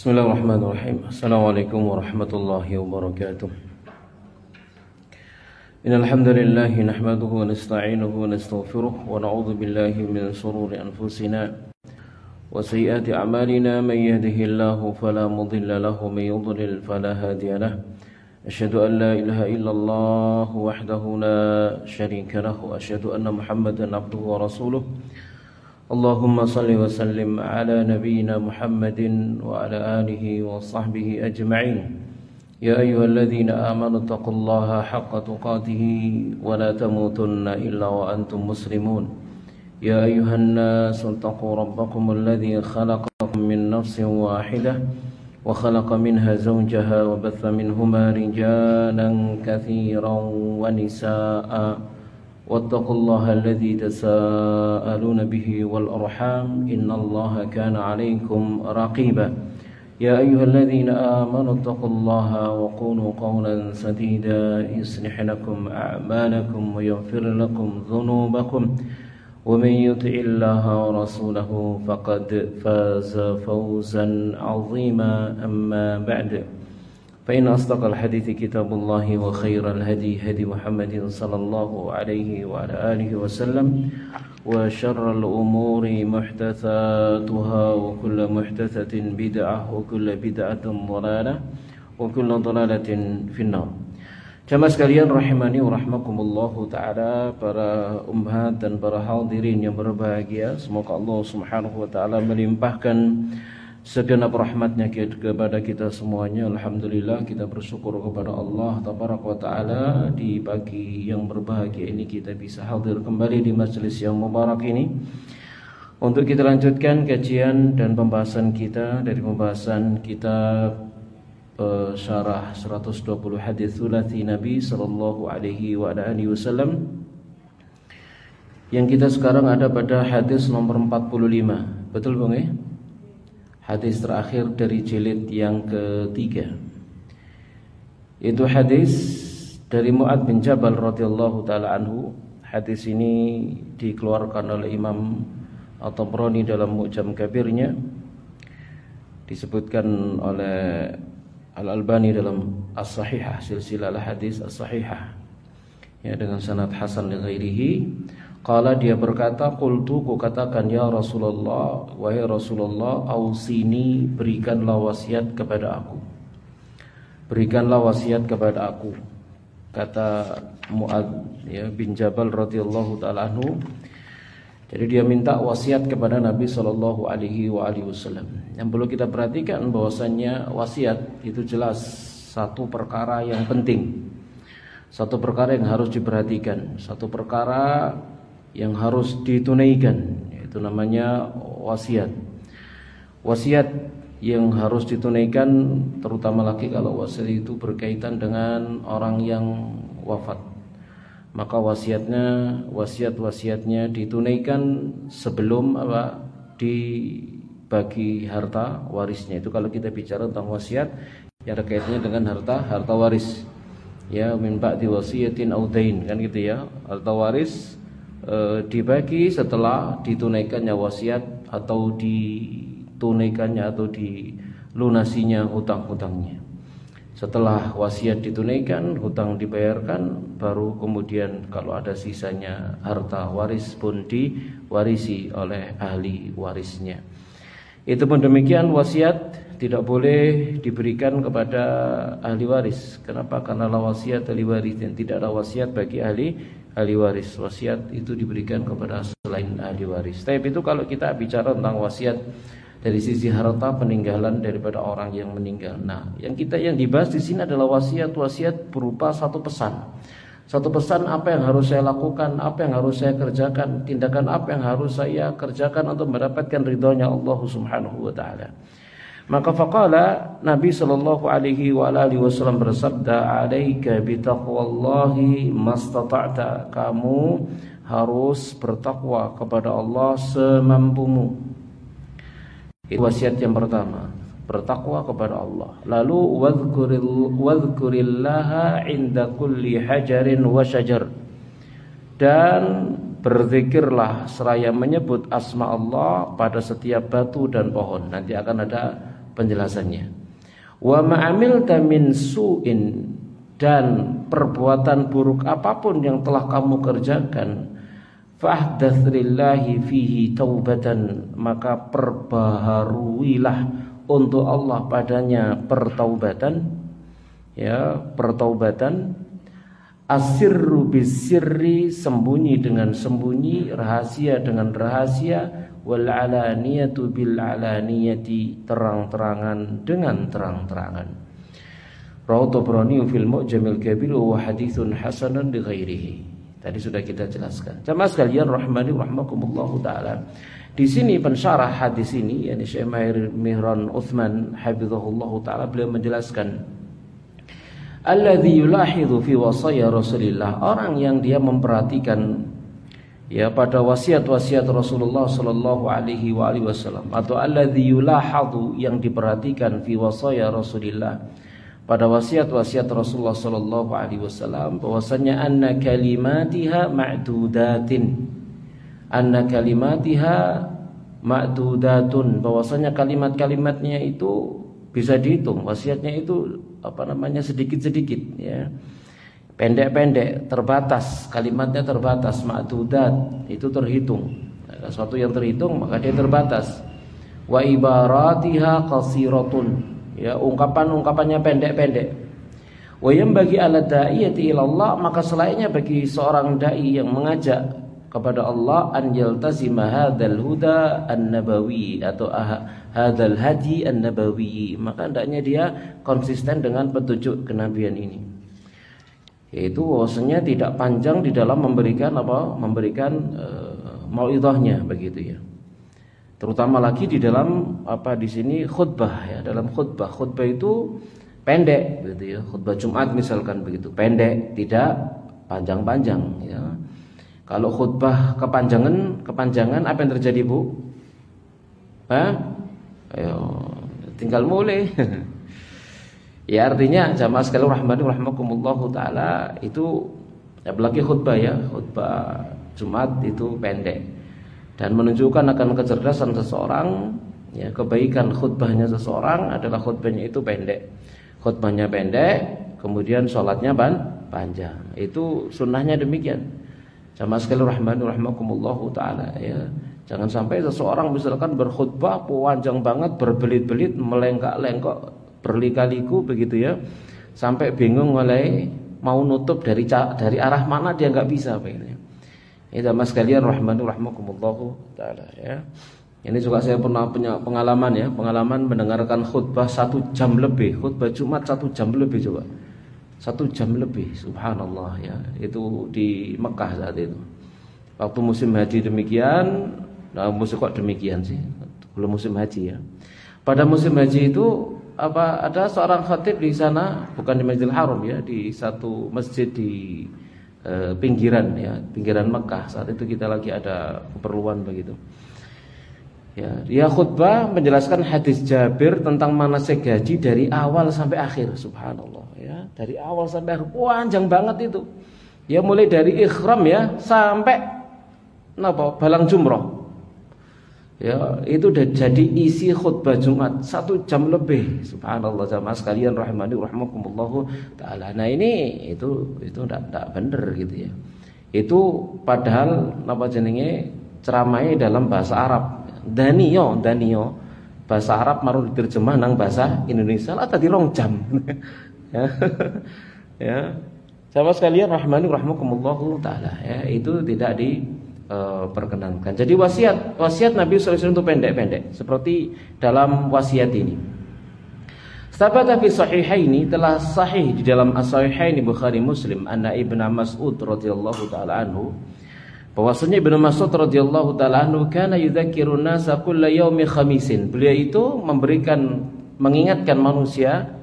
Bismillahirrahmanirrahim. Assalamualaikum warahmatullahi wabarakatuh. Innal hamdalillah nahmaduhu wa nasta'inuhu wa nastaghfiruh wa na'udzu billahi min shururi anfusina wa sayyiati a'malina man yahdihillahu fala mudilla lahu wa man yudlil fala hadiya lahu. Asyhadu an la ilaha illallah wahdahu la syarika lahu wa asyhadu anna Muhammadan abduhu wa rasuluh. Allahumma salli wa sallim ala nabiyyina Muhammadin wa ala alihi wa sahbihi ajma'in. Ya ayyuhalladzina amanu taqullaha haqqa tuqatih wa la tamutunna illa wa antum muslimun. Ya ayyuhan nas taqu rabbakum alladzi khalaqakum min nafsin wahidah wa khalaqa minha zawjaha wa batha minhuma rijalan katsiran wa nisaa'a. واتقوا الله الذي تساءلون به والأرحام إن الله كان عليكم رقيبا يا أيها الذين آمنوا اتقوا الله وقولوا قولا سديدا يصلح لكم أعمالكم ويغفر لكم ذنوبكم ومن يطع الله ورسوله فقد فاز فوزا عظيما أما بعد فإن أصدق الحديث كتاب الله وخير الهدي هدي محمد صلى الله عليه وعلى آله وسلم وشر الأمور محدثاتها وكل محدثة بدعة وكل بدعة ضلالة وكل ضلالة في النار. Jamaah sekalian rahimani wa rahmakumullahu ta'ala, para ummahat dan para hadirin yang berbahagia, semoga Allah subhanahu wa ta'ala melimpahkan segenap rahmatnya kepada kita semuanya. Alhamdulillah, kita bersyukur kepada Allah tabaraka wa ta'ala, di pagi yang berbahagia ini kita bisa hadir kembali di majelis yang mubarak ini untuk kita lanjutkan kajian dan pembahasan kita dari pembahasan kitab syarah 120 hadis tsulats Nabi sallallahu alaihi wa alihi wasallam, yang kita sekarang ada pada hadis nomor 45. Betul Bang ya? Hadis terakhir dari jilid yang ketiga. Itu hadis dari Mu'adz bin Jabal radhiyallahu taala anhu. Hadis ini dikeluarkan oleh Imam At-Tabrani dalam Mu'jam Kabirnya, disebutkan oleh Al-Albani dalam As-Sahihah, silsilah al-hadis As-Sahihah, ya, dengan sanad hasan li ghairihi. Qala, dia berkata, qultu, ku katakan, ya Rasulullah, wahai Rasulullah, ausini, berikanlah wasiat kepada aku. Berikanlah wasiat kepada aku. Kata Mu'adz, ya, bin Jabal radhiyallahu ta'ala anhu. Jadi dia minta wasiat kepada Nabi sallallahu alaihi wasallam. Yang perlu kita perhatikan bahwasannya wasiat itu jelas satu perkara yang penting. Satu perkara yang harus diperhatikan, satu perkara yang harus ditunaikan, itu namanya wasiat. Wasiat yang harus ditunaikan, terutama lagi kalau wasiat itu berkaitan dengan orang yang wafat, maka wasiatnya ditunaikan sebelum dibagi harta warisnya. Itu kalau kita bicara tentang wasiat yang ada kaitannya dengan harta waris, ya, min ba'di wasiyatin aw dain, kan gitu ya. Harta waris dibagi setelah ditunaikannya wasiat atau ditunaikannya atau dilunasinya hutang-hutangnya. Setelah wasiat ditunaikan, hutang dibayarkan, baru kemudian kalau ada sisanya harta waris pun diwarisi oleh ahli warisnya. Itu pun demikian, wasiat tidak boleh diberikan kepada ahli waris. Kenapa? Karena la wasiat ahli waris, dan tidak ada wasiat bagi ahli waris. Wasiat itu diberikan kepada selain ahli waris. Tapi itu kalau kita bicara tentang wasiat dari sisi harta peninggalan daripada orang yang meninggal. Nah, yang dibahas di sini adalah wasiat berupa satu pesan. Satu pesan, apa yang harus saya lakukan, apa yang harus saya kerjakan, tindakan apa yang harus saya kerjakan untuk mendapatkan ridhonya Allah Subhanahu wa taala. Maka faqala, Nabi sallallahu alaihi wa alihi wasallam bersabda, "Alaika bi taqwallahi mastata'ta." Kamu harus bertakwa kepada Allah semampumu. Itu wasiat yang pertama, bertakwa kepada Allah. Lalu wadhkurillaha 'inda kulli hajarin wa syajar. Dan berzikirlah seraya menyebut asma Allah pada setiap batu dan pohon. Nanti akan ada penjelasannya. Wa ma'amilta min su'in, dan perbuatan buruk apapun yang telah kamu kerjakan, fahdath lillahi fihi taubatan, maka perbaharuilah untuk Allah padanya pertaubatan, ya, pertaubatan. Asirru bisirri, sembunyi dengan sembunyi, rahasia dengan rahasia, wal alaniyatu bil alaniyati, terang-terangan dengan terang-terangan. Rawahu Tabrani fil Mu'jamil Kabir wa haditsun hasanun li ghairihi. Tadi sudah kita jelaskan. Jamaah sekalian rahmani rahmakumullahu taala. Di sini pensyarah hadis ini, yakni Syekh Mihran Utsman hafizahullahu taala, beliau menjelaskan alladzi yulahidhu fi wasaya Rasulillah, orang yang dia memperhatikan ya pada wasiat-wasiat Rasulullah sallallahu alaihi wasallam, atau alladzi yulahadhu, yang diperhatikan fi wasaya Rasulillah, pada wasiat-wasiat Rasulullah sallallahu alaihi wasallam, bahwasanya anna kalimatiha ma'dudatin, anna kalimatiha ma'dudatun, bahwasanya kalimat-kalimatnya itu bisa dihitung, wasiatnya itu sedikit-sedikit, ya, pendek-pendek, terbatas, kalimatnya terbatas, ma'dudat, itu terhitung. Nah, sesuatu yang terhitung maka dia terbatas. Wa ibaratiha qasiratun, ya, ungkapan-ungkapannya pendek-pendek. Wa yanbaghi ala da'iyati ila Allah, maka selainnya bagi seorang dai yang mengajak kepada Allah, an yaltazima hadzal huda an-nabawi, atau hadzal hadi an-nabawi, maka hendaknya dia konsisten dengan petunjuk kenabian ini, yaitu bahwasanya tidak panjang di dalam memberikan mauidhahnya, begitu ya. Terutama lagi di dalam di sini khutbah, ya, dalam khutbah itu pendek, gitu ya. Khutbah Jumat misalkan begitu, pendek, tidak panjang-panjang, ya. Kalau khutbah kepanjangan apa yang terjadi, Bu? Ayo, tinggal mulai. Ya, artinya jamaah sekalian rahmani rahimakumullahu taala, itu apalagi khutbah, ya, khutbah Jumat itu pendek dan menunjukkan akan kecerdasan seseorang, ya, kebaikan khutbahnya seseorang adalah khutbahnya itu pendek. Khutbahnya pendek, kemudian sholatnya panjang. Itu sunnahnya demikian. Jamaah sekalian rahmani rahimakumullahu taala, ya. Jangan sampai seseorang misalkan berkhutbah panjang banget, berbelit-belit, melengkak-lengkok, berlika-liku begitu, ya. Sampai bingung mulai mau nutup dari arah mana dia enggak bisa begini. Ya, jamaah sekalian rahmani rahimakumullahu taala, ya. Ini juga saya pernah punya pengalaman mendengarkan khutbah 1 jam lebih, khutbah Jumat 1 jam lebih, coba. 1 jam lebih, subhanallah, ya. Itu di Mekah saat itu. Waktu musim haji demikian. Nah, kok demikian sih? Belum musim haji, ya. Pada musim haji itu ada seorang khatib di sana, bukan di Masjidil Haram, ya, di satu masjid di pinggiran, ya, pinggiran Mekah. Saat itu kita lagi ada keperluan begitu. Ya, dia khutbah menjelaskan hadis Jabir tentang manasik haji dari awal sampai akhir, subhanallah, ya, dari awal sampai akhir, panjang banget itu. Ya, mulai dari ikhram, ya, sampai balang jumroh. Ya, itu udah jadi isi khutbah Jumat 1 jam lebih, subhanallah, jamaah sekalian rahimani rahimakumullahu taala. Nah, itu enggak bener gitu, ya. Itu padahal ceramahnya dalam bahasa Arab. Daniyo bahasa Arab marun diterjemah nang bahasa Indonesia lah tadi 2 jam. Ya. Ya. Sahabat sekalian rahmani rahimakumullahu taala, ya, itu tidak diperkenankan. Jadi wasiat Nabi sallallahu alaihi wasallam itu pendek-pendek seperti dalam wasiat ini. Sabata fi sahihaini, telah sahih di dalam as-sahihaini Bukhari Muslim, anna Ibnu Mas'ud radhiyallahu taala anhu, bahwasanya Ibnu Mas'ud radhiyallahu taala anhu kana yudzakirun nasa kulla yaumi khamisin. Beliau itu mengingatkan manusia.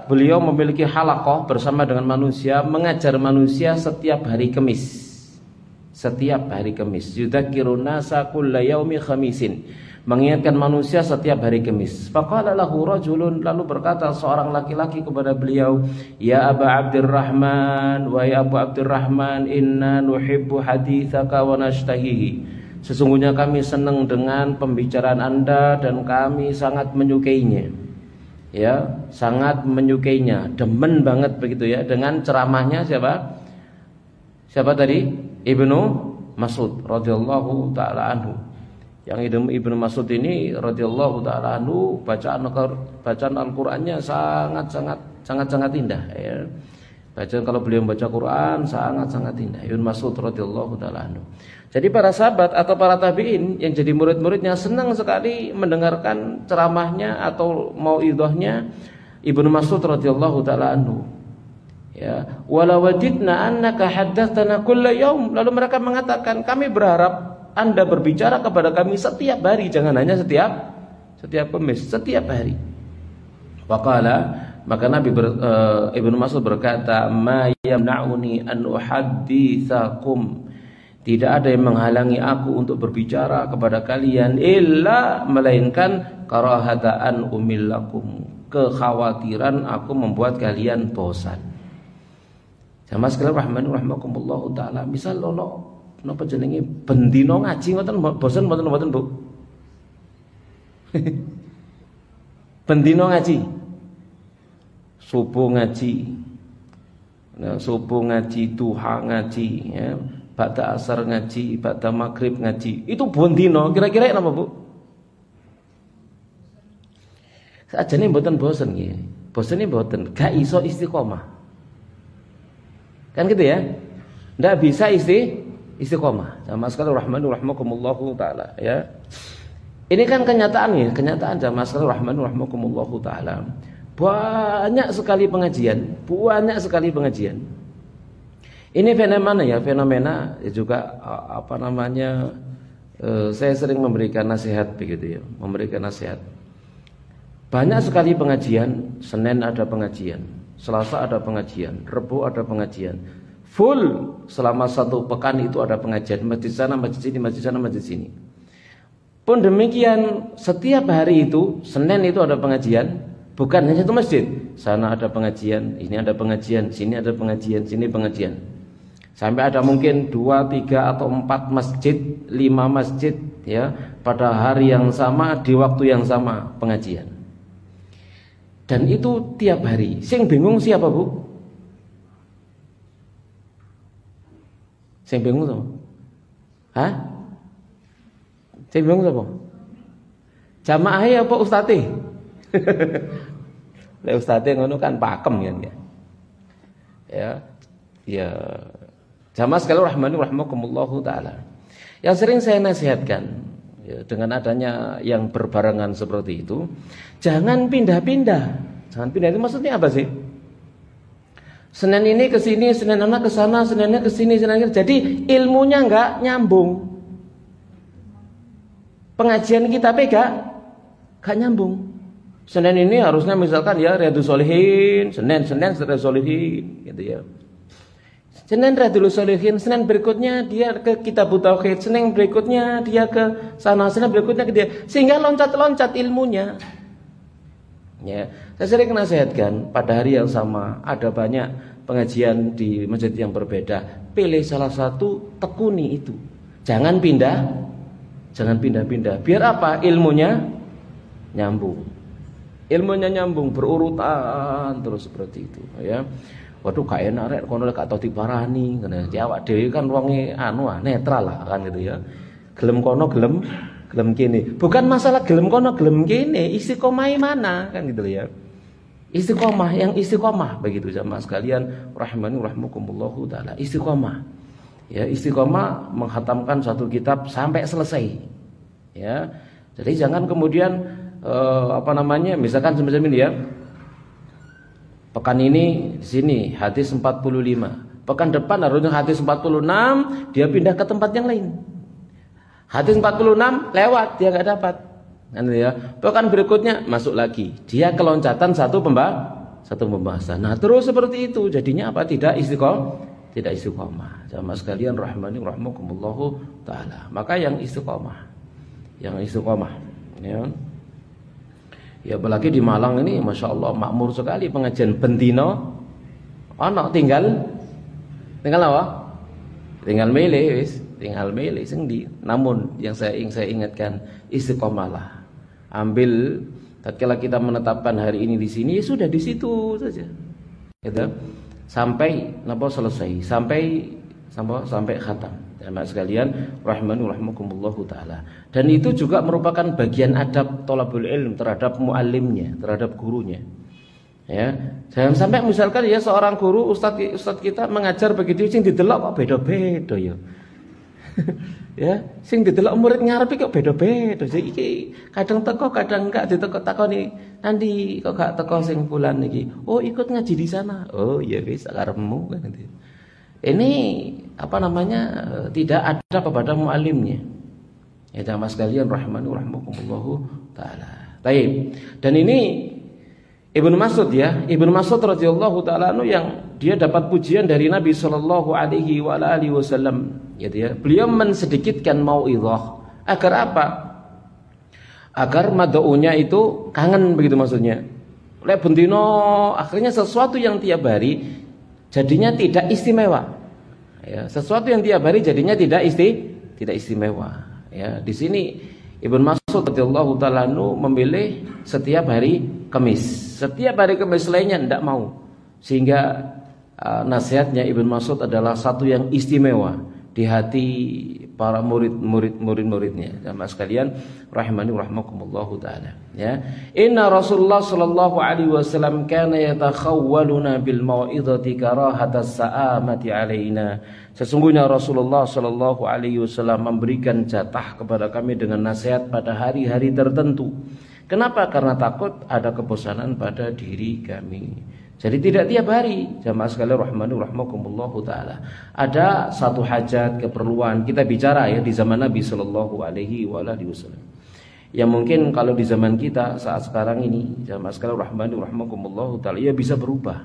Beliau memiliki halaqah bersama dengan manusia, mengajar manusia setiap hari Kamis. Setiap hari Kamis. Yudzakirun nasa kulla yaumi khamisin. Mengingatkan manusia setiap hari Kamis. Faqala lahu rajulun, lalu berkata seorang laki-laki kepada beliau, "Ya Aba Abdurrahman, wa ya Abu Abdurrahman, inna nuhibbu haditsaka wa nashtahihi." Sesungguhnya kami senang dengan pembicaraan Anda dan kami sangat menyukainya. Ya, sangat menyukainya, demen banget begitu ya dengan ceramahnya siapa? Siapa tadi? Ibnu Mas'ud radhiyallahu taala anhu. Yang Ibnu Mas'ud ini radhiyallahu taala anhu bacaan Al-Qur'annya sangat indah ya. Bacaan kalau beliau membaca Quran sangat indah. Ibnu Mas'ud radhiyallahu taala anhu. Jadi para sahabat atau para tabi'in yang jadi murid-muridnya senang sekali mendengarkan ceramahnya atau mauidhahnya Ibnu Mas'ud radhiyallahu taala anhu. Ya, wala wadidna annaka haddatsana kulla yaum. Lalu mereka mengatakan, kami berharap Anda berbicara kepada kami setiap hari, jangan hanya setiap Kamis, setiap hari. Waqala, maka Ibnu Mas'ud berkata, ma yamna'uni an uhadditsakum. Tidak ada yang menghalangi aku untuk berbicara kepada kalian illa melainkan karahataan umillakum, kekhawatiran aku membuat kalian bosan. Jamaah sekalian rahimakumullah taala, misal ono napa jenenge bendino ngaji ngoten bosan mboten Bu? Bendino ngaji. Subuh ngaji. Nah, subuh ngaji, duha ngaji ya. Ba'da asar ngaji, ba'da maghrib ngaji. Itu bendino, kira-kira napa Bu? Sajane mboten bosen nggih. Bosene mboten, gak iso istiqomah. Kan gitu ya? Ndak bisa istiqomah. Jamaah sekalian rahimakumullahu taala ya. Ini kan kenyataan ya, kenyataan jamaah sekalian rahimakumullahu taala. Banyak sekali pengajian. Ini fenomena ya, juga apa namanya? Saya sering memberikan nasihat begitu ya, memberikan nasihat. Banyak sekali pengajian, Senin ada pengajian, Selasa ada pengajian, Rabu ada pengajian. Full selama satu pekan itu ada pengajian, masjid sana, masjid sini, masjid sana, masjid sini. Pun demikian setiap hari itu, Senin itu ada pengajian, bukan hanya satu masjid. Sana ada pengajian, ini ada pengajian, sini ada pengajian, sini pengajian. Sampai ada mungkin 2, 3 atau 4 masjid, 5 masjid ya, pada hari yang sama, di waktu yang sama pengajian. Dan itu tiap hari. Sing bingung siapa Bu? Sing bingung siapa? Hah? Sing bingung siapa? Jamaah apa ustadz? Lah ustadz ngono kan pakem kan ya. Ya. Jamaah sekalian rahimakumullahu taala. Yang sering saya nasihatkan ya, dengan adanya yang berbarengan seperti itu, jangan pindah-pindah. Jangan pindah itu maksudnya apa sih? Senin ini ke sini, Senin anak ke sana, Seninnya ke sini, Senin. Jadi ilmunya enggak nyambung. Pengajian kita enggak nyambung. Senin ini harusnya misalkan ya Riyadhus Shalihin, Senin Riyadhus Shalihin gitu ya. Senin Riyadhus Shalihin, Senin berikutnya dia ke Kitabut Tauhid, Senin berikutnya dia ke sana, Senin berikutnya ke dia, sehingga loncat-loncat ilmunya. Ya, saya sering nasihatkan pada hari yang sama ada banyak pengajian di masjid yang berbeda. Pilih salah satu, tekuni itu. Jangan pindah-pindah. Biar apa? Ilmunya nyambung. Ilmunya nyambung berurutan terus seperti itu, ya. Waduh gak enak rek kono lek tau diparani ngene. Ya awak dhewe kan wonge netral lah kan gitu ya. Gelem kono gelem kene. Bukan masalah gelem kono gelem kene, istiqomah mana kan gitu ya. Yang istiqomah begitu jamaah sekalian rahimakumullahu taala. Istiqomah. Ya, istiqomah menghatamkan satu kitab sampai selesai. Ya. Jadi jangan kemudian misalkan semacam ini ya. Pekan ini di sini hadis 45. Pekan depan harusnya hadis 46, dia pindah ke tempat yang lain. Hadis 46 lewat, dia enggak dapat. Kan ya. Pekan berikutnya masuk lagi. Dia keloncatan satu pembahasan. Nah, terus seperti itu. Jadinya apa? Tidak istiqomah. Jamaah sekalian rahimakumullahu taala. Maka yang istiqomah. Ya. Ya apalagi di Malang ini Masya Allah makmur sekali pengajian bendino. Tinggal apa? Tinggal milih wis. tinggal milih sing ndi. Namun yang saya ingatkan, istiqomahlah. Ambil tatkala kita menetapkan hari ini di sini, ya sudah di situ saja. Gitu. Sampai napa selesai, sampai khatam. Jamaah sekalian rahimani rahimakumullahu taala. Dan itu juga merupakan bagian adab thalabul ilm terhadap muallimnya, terhadap gurunya. Ya, jangan sampai misalkan ya seorang guru ustaz kita mengajar begitu sing didelok kok beda-beda ya. Ya, sing didelok murid ngarepe kok beda-beda. Iki kadang teko kadang enggak ditekoni nanti kok gak teko sing fulan iki. Oh, ikut ngaji di sana. Oh, ya wis karepmu kan nanti. Ini tidak ada kepada muallimnya. Ya jamaah sekalian rahimani rahimakumullahu taala. Baik. Dan ini Ibnu Mas'ud ya, Ibnu Mas'ud radhiyallahu taala yang dia dapat pujian dari Nabi sallallahu alaihi wasallam gitu ya. Beliau mensedikitkan mauidhah agar apa? Agar mad'unya itu kangen begitu maksudnya. Lek bendino akhirnya sesuatu yang tiap hari jadinya tidak istimewa. Ya, sesuatu yang tiap hari jadinya tidak istimewa. Ya, di sini Ibnu Mas'ud radhiyallahu taala memilih setiap hari Kamis. Setiap hari Kamis lainnya tidak mau. Sehingga nasihatnya Ibnu Mas'ud adalah satu yang istimewa di hati para murid-muridnya. Jamaah sekalian rahimani rahimakumullahu taala. Ya. Inna Rasulullah sallallahu alaihi wasallam kana yatakhawwaluna bil mau'izati karahatas sa'amati alaina. Sesungguhnya Rasulullah sallallahu alaihi wasallam memberikan jatah kepada kami dengan nasihat pada hari-hari tertentu. Kenapa? Karena takut ada kebosanan pada diri kami. Jadi tidak tiap hari, jamaah sekalian rahmani rahmakumullahu taala. Ada satu hajat, keperluan kita bicara ya di zaman Nabi sallallahu alaihi wasallam. Yang mungkin kalau di zaman kita saat sekarang ini, jamaah sekalian rahmani rahmakumullahu taala, ya bisa berubah.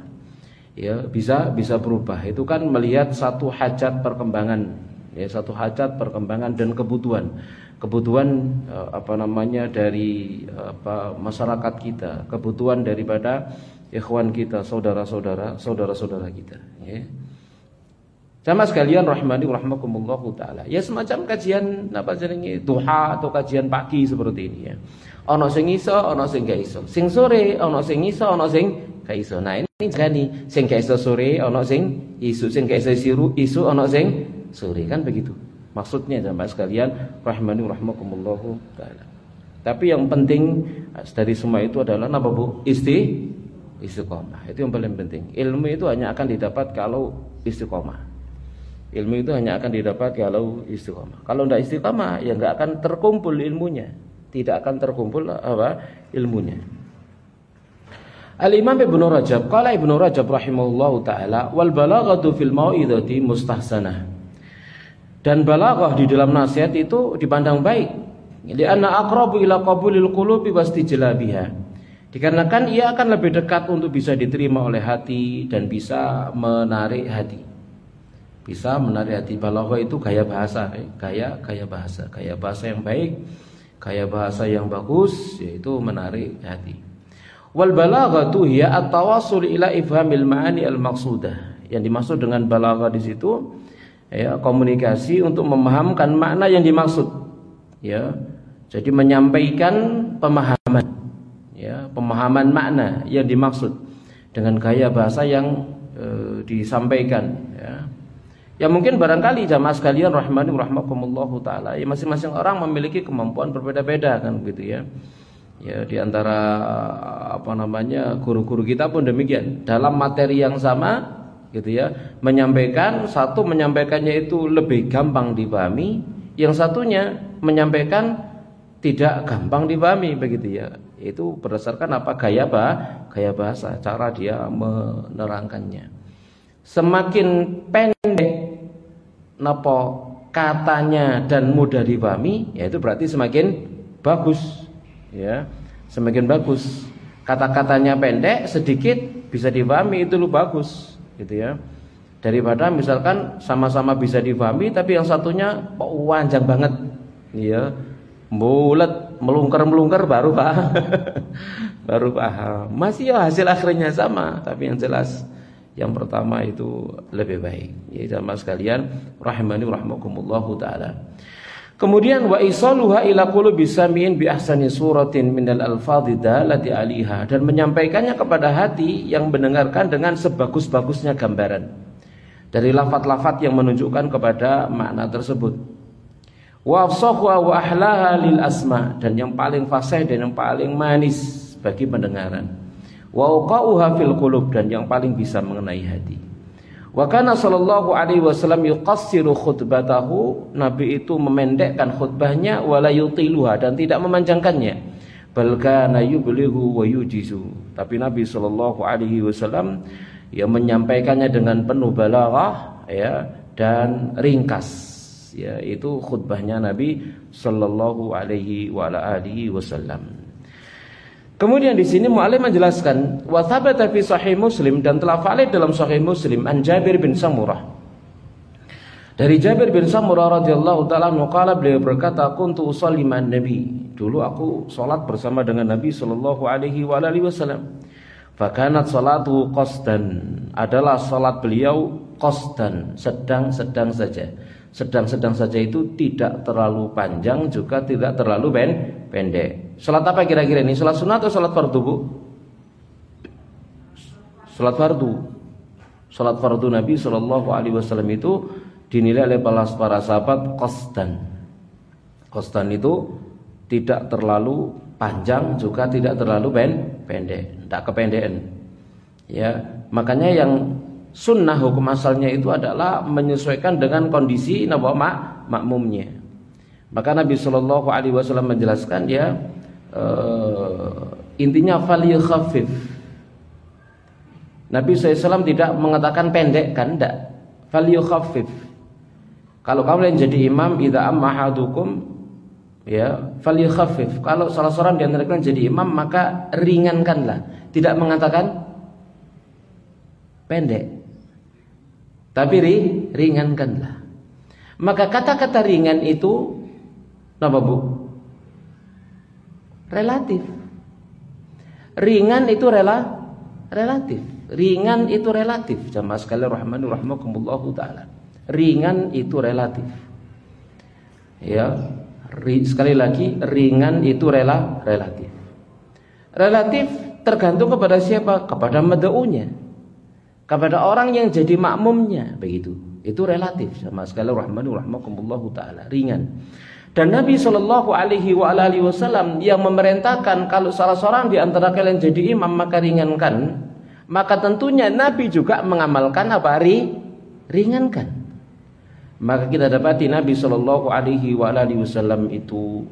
Ya, bisa berubah. Itu kan melihat satu hajat perkembangan, ya satu hajat perkembangan dan kebutuhan dari masyarakat kita, kebutuhan daripada ikhwan kita, saudara-saudara kita, ya. Sama sekalian rahmani rahmakumullahu taala. Ya semacam kajian duha atau kajian pagi seperti ini ya. Ono sing iso, ono sing gak iso. Sing sore ono sing iso, ono sing gak iso. Nah, ini jane sing gak iso sore, ono sing isu, sing gak iso isu, ono sing sore, kan begitu. Maksudnya jamaah sekalian rahmani rahmakumullahu taala. Tapi yang penting dari semua itu adalah apa Bu? Istiqomah. Itu yang paling penting. Ilmu itu hanya akan didapat kalau istiqomah. Ilmu itu hanya akan didapat kalau istiqomah. Kalau tidak istiqomah ya enggak akan terkumpul ilmunya. Tidak akan terkumpul ilmunya. Al-Imam Ibnu Rajab, qala Ibnu Rajab rahimahullahu taala, wal balaghatu fil mau'izati mustahsanah. Dan balaghah di dalam nasihat itu dipandang baik. Li'anna aqrabu ila qabulil qulubi wastijlabiha. Dikarenakan ia akan lebih dekat untuk bisa diterima oleh hati dan bisa menarik hati. Bisa menarik hati. Balaghah itu gaya bahasa, gaya bahasa yang baik, gaya bahasa yang bagus, yaitu menarik hati. Wal balaghatu hiya at-tawassul ila ifhamil ma'ani al-maqsudah. Yang dimaksud dengan balaghah di situ ya, komunikasi untuk memahamkan makna yang dimaksud. Ya. Jadi menyampaikan pemahaman. Ya, pemahaman makna yang dimaksud dengan gaya bahasa yang disampaikan ya. Ya mungkin barangkali jamaah sekalian rahmani rahimakumullahu taala, ya masing-masing orang memiliki kemampuan berbeda-beda kan begitu ya. Ya di antara guru-guru kita pun demikian. Dalam materi yang sama gitu ya, menyampaikannya itu lebih gampang dipahami, yang satunya menyampaikan tidak gampang dipahami begitu ya. Itu berdasarkan gaya bahasa, cara dia menerangkannya. Semakin pendek katanya dan mudah dipahami, ya itu berarti semakin bagus ya. Semakin bagus. Kata-katanya pendek, sedikit bisa dipahami, itu lu bagus gitu ya. Daripada misalkan sama-sama bisa dipahami tapi yang satunya kok panjang banget ya. Bulat melungker baru paham. Masih ya hasil akhirnya sama, tapi yang jelas yang pertama itu lebih baik. Ya jamaah sekalian, rahimani rahimakumullahu taala. Kemudian wa isaluha ila qulubi samiin bi ahsani suratin minal alfadhi dalati aliha, dan menyampaikannya kepada hati yang mendengarkan dengan sebagus-bagusnya gambaran dari lafaz-lafaz yang menunjukkan kepada makna tersebut. Wa afsahuha wa ahlaha lil asma, dan yang paling fasih dan yang paling manis bagi pendengaran. Wa uqauha fil qulub, dan yang paling bisa mengenai hati. Wa kana sallallahu alaihi wasallam yuqassiru khutbatahu, Nabi itu memendekkan khutbahnya, wala yutiluha, dan tidak memanjangkannya. Bal kana yublighu wa yujizu, tapi Nabi sallallahu alaihi wasallam yang menyampaikannya dengan penuh balaghah ya dan ringkas, ya itu khutbahnya Nabi sallallahu alaihi wa ala alihi wasallam. Kemudian di sini mu'allim menjelaskan wa thabata fi sahih Muslim, dan telah valid dalam sahih Muslim an Jabir bin Samurah. Dari Jabir bin Samurah radhiyallahu taala anhu qala, beliau berkata, kuntu usolli ma'an Nabi, dulu aku salat bersama dengan Nabi sallallahu alaihi wa alihi wasallam. Fa kanat salatu qasdan, adalah salat beliau qasdan, sedang-sedang saja. Sedang-sedang saja itu tidak terlalu panjang juga tidak terlalu pendek. Salat apa kira-kira ini? Salat sunat atau salat fardu, Bu? Salat fardu. Salat fardu Nabi sallallahu alaihi wasallam itu dinilai oleh para sahabat qasdan. Qasdan itu tidak terlalu panjang juga tidak terlalu pendek, tidak kependekan. Ya, makanya yang sunnah hukum asalnya itu adalah menyesuaikan dengan kondisi makmumnya. Maka Nabi sallallahu alaihi wasallam menjelaskan ya, intinya falyukhaffif. Nabi SAW tidak mengatakan pendek kan, enggak. Falyukhaffif. Kalau kalian jadi imam, idza amma ahadukum ya falyukhaffif. Kalau salah seorang di antara kalian jadi imam, maka ringankanlah. Tidak mengatakan pendek, tapi ringankanlah. Maka kata-kata ringan itu apa, Bu? Relatif. Ringan itu relatif. Ringan itu relatif. Jamaah sekalian rahmani rahimakumullahu taala. Ringan itu relatif. Ya, sekali lagi ringan itu relatif. Relatif tergantung kepada siapa? Kepada mad'unya, kepada orang yang jadi makmumnya, begitu. Itu relatif. Jamaah sekalian rahmani rahimakumullahu taala. Ringan. Dan Nabi sallallahu alaihi wasallam yang memerintahkan kalau salah seorang di antara kalian jadi imam maka ringankan, maka tentunya Nabi juga mengamalkan apa? Ringankan. Maka kita dapati Nabi sallallahu alaihi wasallam itu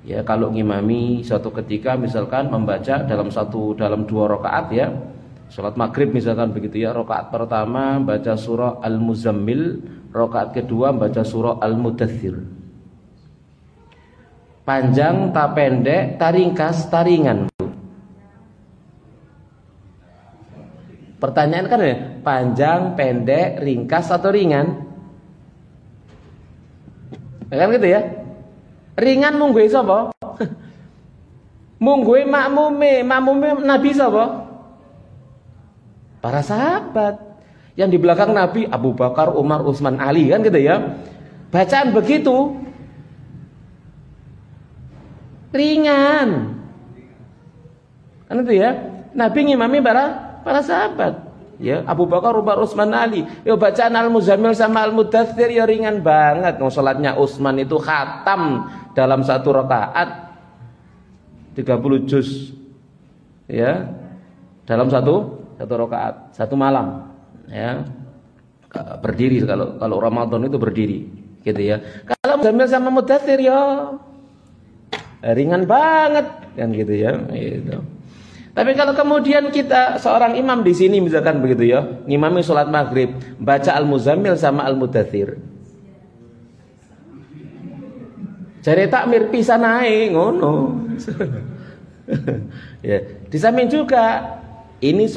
ya kalau ngimami suatu ketika misalkan membaca dalam 2 rakaat ya, salat maghrib misalkan begitu ya, rakaat pertama baca surah Al-Muzammil, rakaat kedua baca surah Al-Mudaththir. Panjang, tak pendek, tak ringkas, tak ringan. Pertanyaan kan ya, panjang, pendek, ringkas atau ringan? Kan gitu ya. Ringan mungguhe sapa? Mungguhe makmume Nabi sapa? Para sahabat. Yang di belakang Nabi Abu Bakar, Umar, Utsman, Ali, kan gitu ya. Bacaan begitu ringan. Kan itu ya. Nabi ngimami para sahabat. Ya, Abu Bakar, Umar, Utsman, Ali. Ya bacaan Al-Muzammil sama Al-Mudaththir ya ringan banget. Salatnya Utsman itu khatam dalam 1 rakaat 30 juz. Ya. Dalam satu rakaat, 1 malam. Ya. Berdiri kalau Ramadan itu berdiri, gitu ya. Kalau Muzammil sama Mudaththir ya ringan banget kan gitu ya, gitu. Tapi kalau kemudian kita seorang imam di sini misalkan begitu ya, ngimami sholat maghrib, baca Al-Muzammil sama Al-Mudaththir, jare takmir pisan ae ngono. Ya, di samping juga ini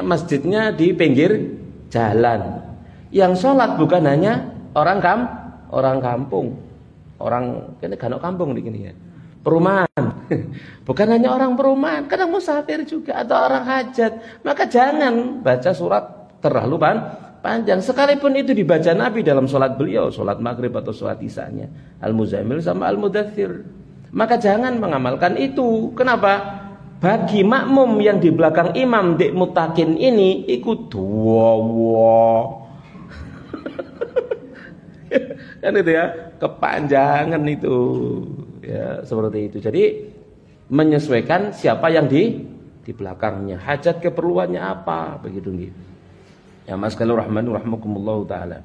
masjidnya di pinggir jalan. Yang sholat bukan hanya orang kampung, orang kene gak kampung di sini ya. Perumahan, bukan hanya orang perumahan, kadang musafir juga atau orang hajat. Maka jangan baca surat terlalu panjang. Sekalipun itu dibaca Nabi dalam sholat beliau, sholat maghrib atau sholat isanya, Al-Muzammil sama Al-Mudaththir. Maka jangan mengamalkan itu. Kenapa? Bagi makmum yang di belakang imam dik mutakin ini ikut dua kan itu ya, kepanjangan itu ya, seperti itu. Jadi menyesuaikan siapa yang di belakangnya, hajat keperluannya apa, begitu gitu. Ya mas kalau rahmanullahi taala.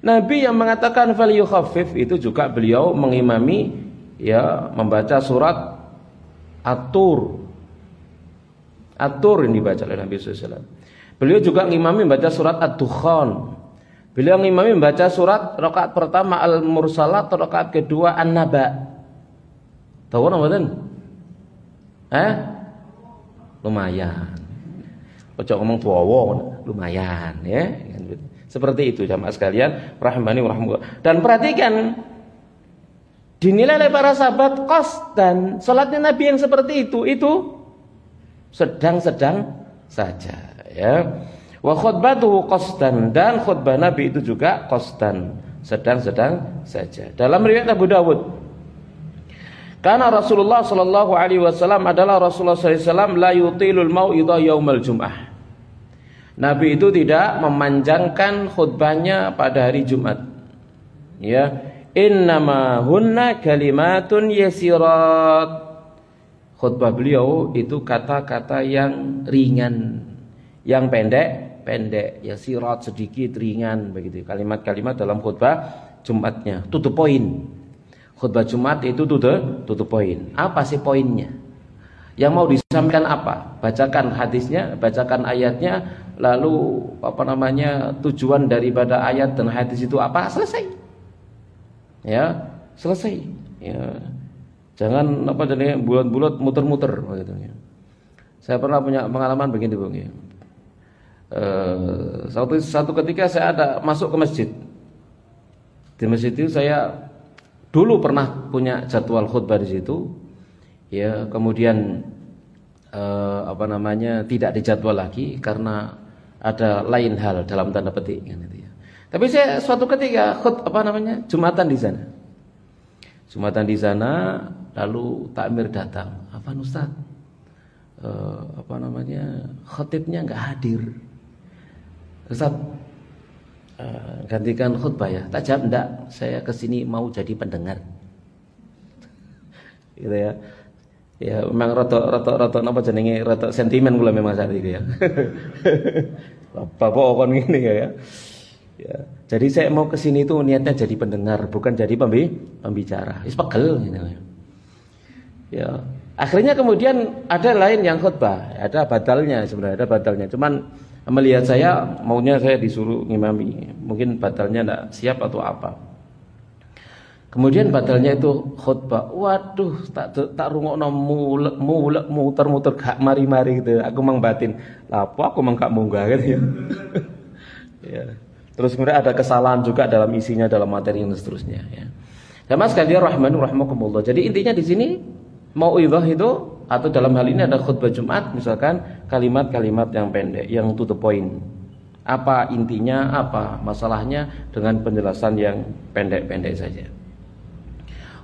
Nabi yang mengatakan falyukhaffif itu juga beliau mengimami ya, membaca surat At-Tur ini dibaca oleh Nabi SAW. Beliau juga ngimami membaca surat Ad-Dukhan. Beliau ngimami membaca surat rakaat pertama Al-Mursalat, rakaat kedua An-Naba. Tahu nggak? Lumayan. Ojo ngomong tuwa, lumayan ya. Seperti itu jamaah sekalian, rahimani wa rahmatullah. Dan perhatikan, dinilai oleh para sahabat qasdan, salatnya Nabi yang seperti itu sedang-sedang saja ya. Wa khutbatuhu qasdan, dan khutbah Nabi itu juga qasdan, sedang-sedang saja. Dalam riwayat Abu Dawud, karena Rasulullah sallallahu alaihi wasallam adalah Rasulullah sallallahu alaihi wasallam la yutilul mau'idha yaumal jum'ah. Nabi itu tidak memanjangkan khutbahnya pada hari Jumat. Ya, innama hunna kalimatun yasirat. Khutbah beliau itu kata-kata yang ringan, yang pendek, yasirat sedikit ringan begitu. Kalimat-kalimat dalam khutbah Jumatnya, to the point. Khutbah Jumat itu to the point. Apa sih poinnya? Yang mau disampaikan apa? Bacakan hadisnya, bacakan ayatnya, lalu tujuan daripada ayat dan hadis itu apa? Selesai. Ya, selesai. Ya. Jangan jadi bulat-bulat muter-muter gitu ya. Saya pernah punya pengalaman begini, Bung ya. Satu ketika saya ada masuk ke masjid. Di masjid itu saya dulu pernah punya jadwal khutbah di situ. Ya, kemudian tidak dijadwal lagi karena ada lain hal dalam tanda petik kan itu ya. Tapi saya suatu ketika Jumatan di sana lalu takmir datang. Apa Ustaz? Khatibnya enggak hadir. Ustaz, gantikan khutbah ya. Tak jawab enggak, saya kesini mau jadi pendengar. Gitu ya. Ya memang rada sentimen kula memang saat itu ya. Bapak kon ngene ya. Ya. Jadi saya mau ke sini itu niatnya jadi pendengar, bukan jadi pembicara. Wis pegel gitu. Ya. Akhirnya kemudian ada lain yang khutbah, ada badalnya sebenarnya, ada badalnya. Cuman melihat saya maunya saya disuruh ngimami. Mungkin badalnya enggak siap atau apa. Kemudian badalnya itu khutbah. Waduh, tak rungokno mulek muter-muter gak mari-mari gitu. Aku mang batin. Lah apa aku mang gak munggah gitu ya. Ya. Terus kemudian ada kesalahan juga dalam isinya, dalam materi dan seterusnya ya. Jamaah sekalian rahimakumullah. Jadi intinya di sini mau'idhah itu atau dalam hal ini ada khutbah Jumat misalkan kalimat-kalimat yang pendek, yang to the point. Apa intinya, apa masalahnya dengan penjelasan yang pendek-pendek saja.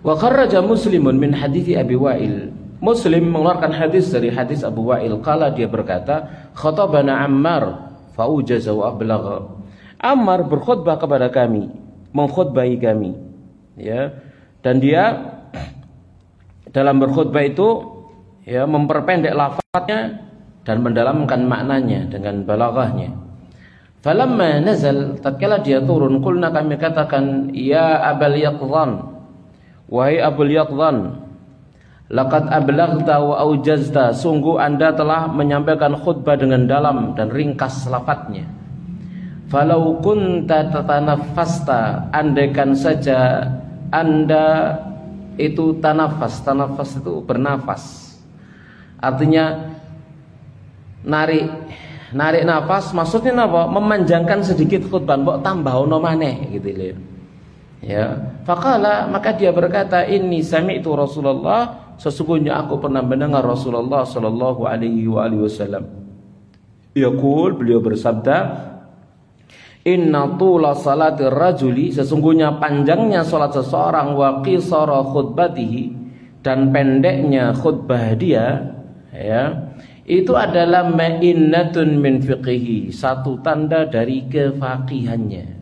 Wa kharraja Muslimun min hadithi Abi Wa'il. Muslim mengeluarkan hadis dari hadis Abu Wa'il. Qala, dia berkata, khatabana Ammar faujaza wa ablagha. Ammar berkhutbah kepada kami, mengkhutbahi kami. Ya. Dan dia dalam berkhutbah itu ya memperpendek lafaznya dan mendalamkan maknanya dengan balaghahnya. Falamma nazal, tatkala dia turun, qulna, kami katakan, ya Abul Yaqdhan, wahai Abul Yaqdhan, laqad ablaghta wa aujazta, sungguh Anda telah menyampaikan khutbah dengan dalam dan ringkas lafadznya. Falau kunta tatanaffasta, andaikan saja Anda itu tanafas itu bernafas. Artinya narik nafas, maksudnya apa? Memanjangkan sedikit khutbah, mbok tambahono maneh gitu lho. Ya, faqala, maka dia berkata, inni sami'tu Rasulullah, sesungguhnya aku pernah mendengar Rasulullah sallallahu alaihi wasallam. Yaqul, beliau bersabda, Inna tula salatir rajuli, sesungguhnya panjangnya salat seseorang, wa qisara khutbatihi, dan pendeknya khutbah dia, ya, itu adalah ma'innatun min fiqihi, satu tanda dari kefaqihannya.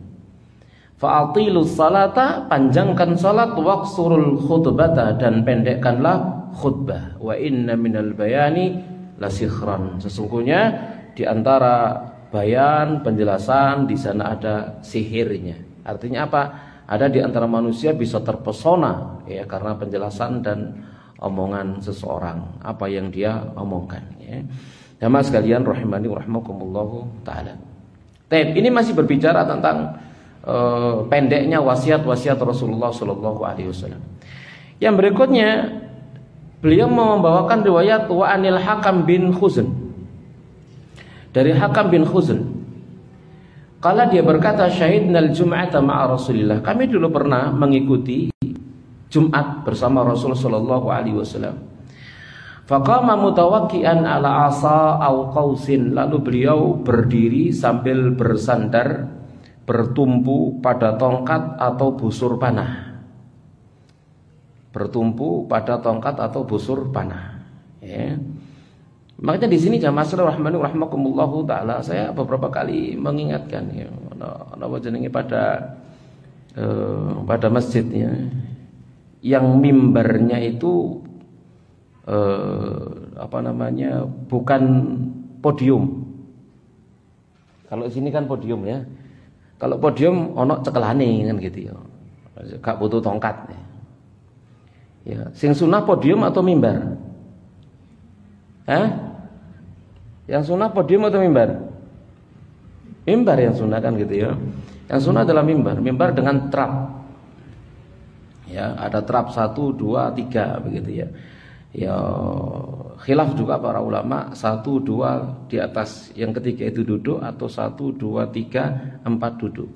Fa'atilus salata, panjangkan salat, waqsurul khutbata, dan pendekkanlah khutbah. Wa inna minal bayani lasikhran, sesungguhnya di antara bayan, penjelasan, di sana ada sihirnya. Artinya apa? Ada di antara manusia bisa terpesona, ya, karena penjelasan dan omongan seseorang, apa yang dia omongkan, ya. Jamaah sekalian rahimani rahimakumullahu taala. Ini masih berbicara tentang pendeknya wasiat-wasiat Rasulullah sallallahu alaihi wasallam. Yang berikutnya beliau membawakan riwayat wa anil Hakam bin Khuzn. Dari Hakam bin Khuzn, kala dia berkata, syahidnal jum'ata ma'a Rasulillah, kami dulu pernah mengikuti Jumat bersama Rasul sallallahu alaihi wasallam. Faqama mutawakkian ala asa au qausin, lalu beliau berdiri sambil bersandar, bertumpu pada tongkat atau busur panah. Bertumpu pada tongkat atau busur panah, ya. Makanya di sini jamaah rahmani rahimakumullahu taala, saya beberapa kali mengingatkan, ya, napa jenenge pada masjidnya yang mimbarnya itu bukan podium. Kalau sini kan podium, ya. Kalau podium ono cekelane kan gitu, ya. Gak butuh tongkat, ya. Ya, sing sunah podium atau mimbar? Yang sunnah podium atau mimbar? Mimbar yang sunnah kan gitu, ya. Yang sunnah adalah mimbar dengan trap. Ya, ada trap 1, 2, 3 begitu, ya. Ya, khilaf juga para ulama, 1, 2 di atas, yang ketiga itu duduk, atau 1, 2, 3, 4 duduk.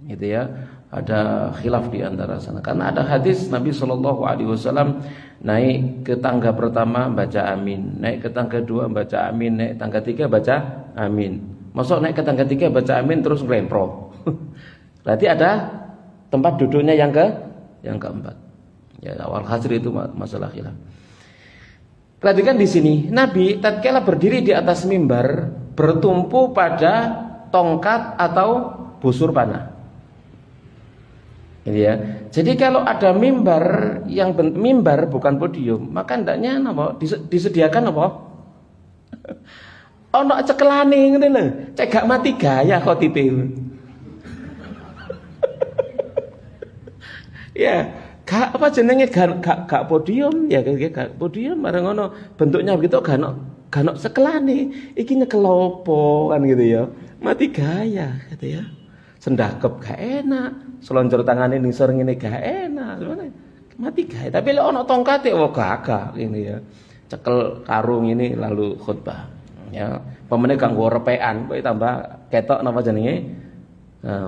Gitu, ya. Ada khilaf di antara sana. Karena ada hadis Nabi sallallahu alaihi wasallam naik ke tangga pertama baca amin, naik ke tangga kedua baca amin, naik tangga tiga baca amin. Masuk naik ke tangga tiga baca amin terus ngelempro. Berarti ada tempat duduknya yang keempat. Ya, awal hasil itu masalah khilaf. Perhatikan di sini, Nabi tatkala berdiri di atas mimbar bertumpu pada tongkat atau busur panah. Ya. Jadi kalau ada mimbar yang mimbar bukan podium, maka hendaknya napa disediakan apa? Ono cekelane ngene lho, cek gak mati gaya khotibe. Ya, gak apa jenenge gak podium, ya gak podium bareng ngono, bentuknya begitu gak ono cekelane. Iki nyekel opo kan gitu, ya. Mati gaya gitu, ya. Sendakep gak enak, selonjor tangannya nisor ngene gak enak, mati gak. Tapi lek ono tongkate gagah ini, ya. Cekel karung ini lalu khutbah. Ya, pemene kanggo repekan, kowe tambah ketok napa jenenge?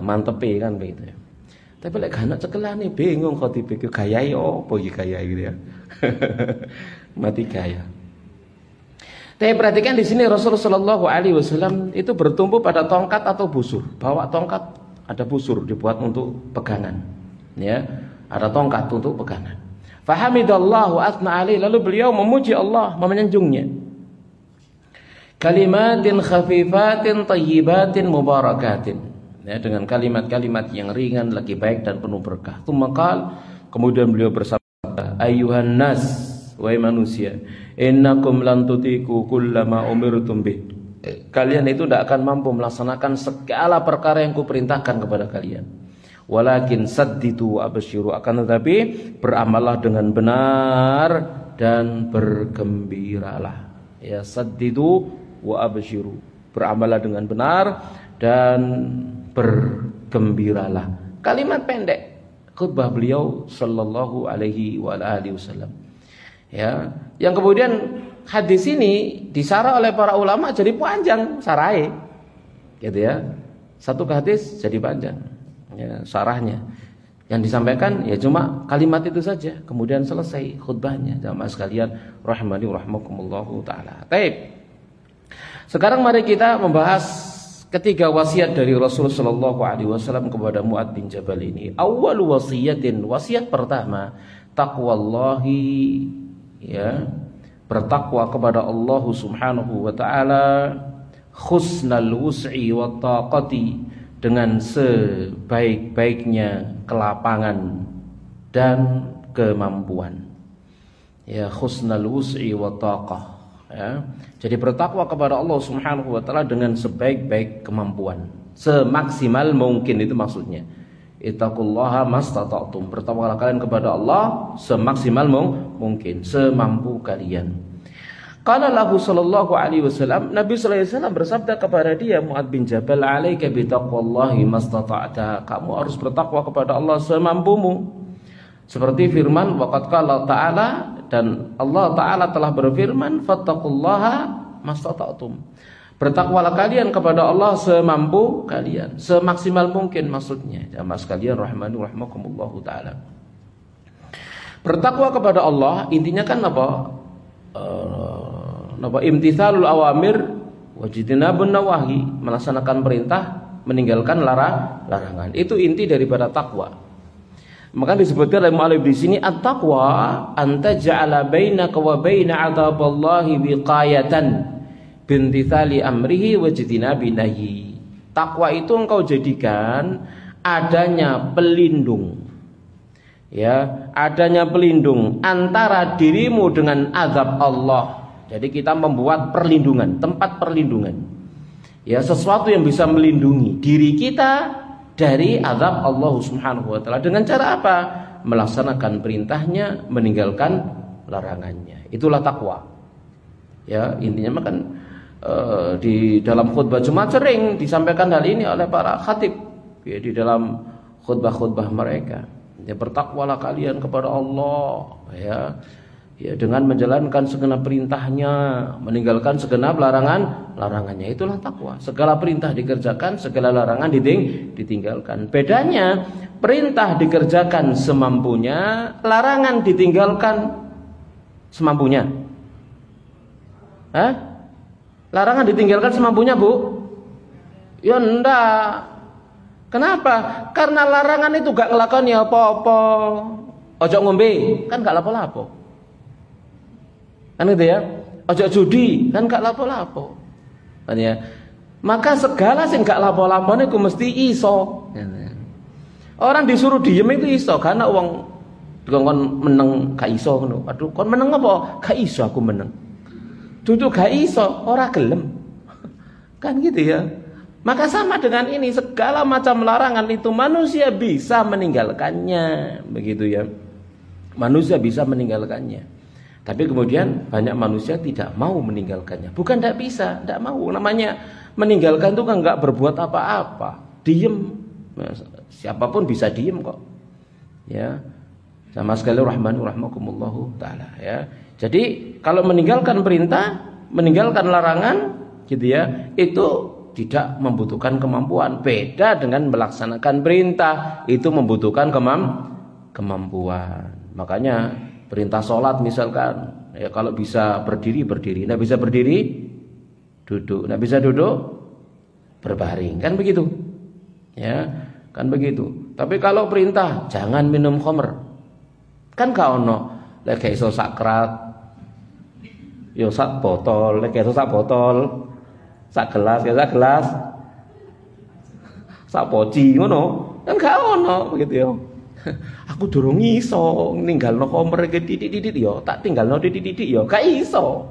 Mantepe kan begitu, ya. Tapi lek gak ono cekelane bingung khotib iki gayahe opo iki gaya gitu, ya. Mati gaya. Tapi perhatikan di sini Rasulullah sallallahu alaihi wasallam itu bertumpu pada tongkat atau busur. Bawa tongkat, ada busur dibuat untuk pegangan, ya. Ada tongkat untuk pegangan. Fahamidallahu atsna alaihi, lalu beliau memuji Allah, menyanjungnya. Kalimatin khafifatin thayyibatin mubarakatin. Ya, dengan kalimat-kalimat yang ringan lagi baik dan penuh berkah. Kemudian beliau bersabda, ayyuhan nas, wahai manusia, innakum lan tutiku kullama umirtum bih. Kalian itu tidak akan mampu melaksanakan segala perkara yang kuperintahkan kepada kalian. Walakin saddidu absyiru, akan tetapi beramallah dengan benar dan bergembiralah. Ya, saddidu wa absyiru, beramallah dengan benar dan bergembiralah. Kalimat pendek khutbah beliau sallallahu alaihi wa alihi wasallam. Ya, yang kemudian hadis ini disarah oleh para ulama jadi panjang sarai, gitu, ya. Satu hadis jadi panjang, ya, sarahnya. Yang disampaikan ya cuma kalimat itu saja, kemudian selesai khutbahnya. Jamaah sekalian rahimani rahimakumullahu taala. Baik. Sekarang mari kita membahas ketiga wasiat dari Rasulullah Shallallahu Alaihi Wasallam kepada Mu'adz bin Jabal ini. Awal wasiatin, wasiat pertama, taqwallahi, ya, bertakwa kepada Allah Subhanahu wa taala, husnal wus'i wa taqati, dengan sebaik-baiknya kelapangan dan kemampuan. Ya, husnal wus'i wa taqah, ya. Jadi bertakwa kepada Allah Subhanahu wa taala dengan sebaik-baik kemampuan, semaksimal mungkin, itu maksudnya. Ittaqullaha mastata'tum, bertakwalah kalian kepada Allah semaksimal mungkin, semampu kalian. Qala lahu sallallahu alaihi wasallam, Nabi sallallahu alaihi wasallam bersabda kepada dia, Mu'adz bin Jabal, alaika bitaqwallahi mastata'ta, kamu harus bertakwa kepada Allah semampumu. Seperti firman waqad qala ta'ala, dan Allah taala telah berfirman, fattaqullaha mastata'tum, bertakwalah kalian kepada Allah semampu kalian, semaksimal mungkin maksudnya. Jamaah sekalian rahmani rahimakumullahu taala. Bertakwa kepada Allah intinya kan apa? Imtithalul awamir wajtinabun nawahi, melaksanakan perintah, meninggalkan larangan. Itu inti daripada takwa. Maka disebutkan oleh mu'allif di sini, at-taqwa anta ja'ala bainaka wa baina 'adzaballahi wiqayatan bintithali amrihi wajtinabi nahyi. Takwa itu engkau jadikan adanya pelindung, ya, adanya pelindung antara dirimu dengan azab Allah. Jadi kita membuat perlindungan, tempat perlindungan, ya, sesuatu yang bisa melindungi diri kita dari azab Allah Subhanahu wa taala. Dengan cara apa? Melaksanakan perintahnya, meninggalkan larangannya. Itulah takwa. Ya, intinya kan di dalam khutbah Jumat sering disampaikan hal ini oleh para khatib, ya, di dalam khutbah-khutbah mereka. Ya, bertakwalah kalian kepada Allah, ya, ya, dengan menjalankan segenap perintahnya, meninggalkan segenap larangannya. Itulah takwa. Segala perintah dikerjakan, segala larangan ditinggalkan. Bedanya, perintah dikerjakan semampunya, larangan ditinggalkan semampunya. Larangan ditinggalkan semampunya, Bu? Ya enggak. Kenapa? Karena larangan itu gak ngelakoni apa-apa. Ojo ngombe, kan gak lapo-lapo. Kan gitu ya. Ojo judi, kan gak lapo-lapo. Kan ya. Maka segala sing gak lapo-lapo niku mesti iso. Orang disuruh diem itu iso, karena uang dikongkon meneng gak iso ngono. Aduh, kon meneng apa? Gak iso aku meneng. Duduk gak iso, ora gelem. Kan gitu ya. Maka sama dengan ini, segala macam larangan itu manusia bisa meninggalkannya, begitu ya. Manusia bisa meninggalkannya. Tapi kemudian banyak manusia tidak mau meninggalkannya. Bukan tidak bisa, tidak mau. Namanya meninggalkan itu kan nggak berbuat apa-apa, diem. Nah, siapapun bisa diem kok. Ya, sama sekali rahmanu rahmakumullahu taala. Ya. Jadi kalau meninggalkan perintah, meninggalkan larangan, gitu ya, itu tidak membutuhkan kemampuan. Beda dengan melaksanakan perintah, itu membutuhkan kemampuan. Makanya perintah sholat misalkan, ya, kalau bisa berdiri, berdiri. Nggak bisa berdiri, duduk. Nggak bisa duduk, berbaring. Kan begitu, ya, kan begitu. Tapi kalau perintah jangan minum khamr, kan gak ono lek iso sakrat, yo sak botol, lek iso sak botol, sak gelas, ya sak gelas, sak poci ngono, kan gak ono begitu ya. Aku durung iso ninggalno khamr iki titik-titik ya, tak tinggalno titik-titik ya, gak iso.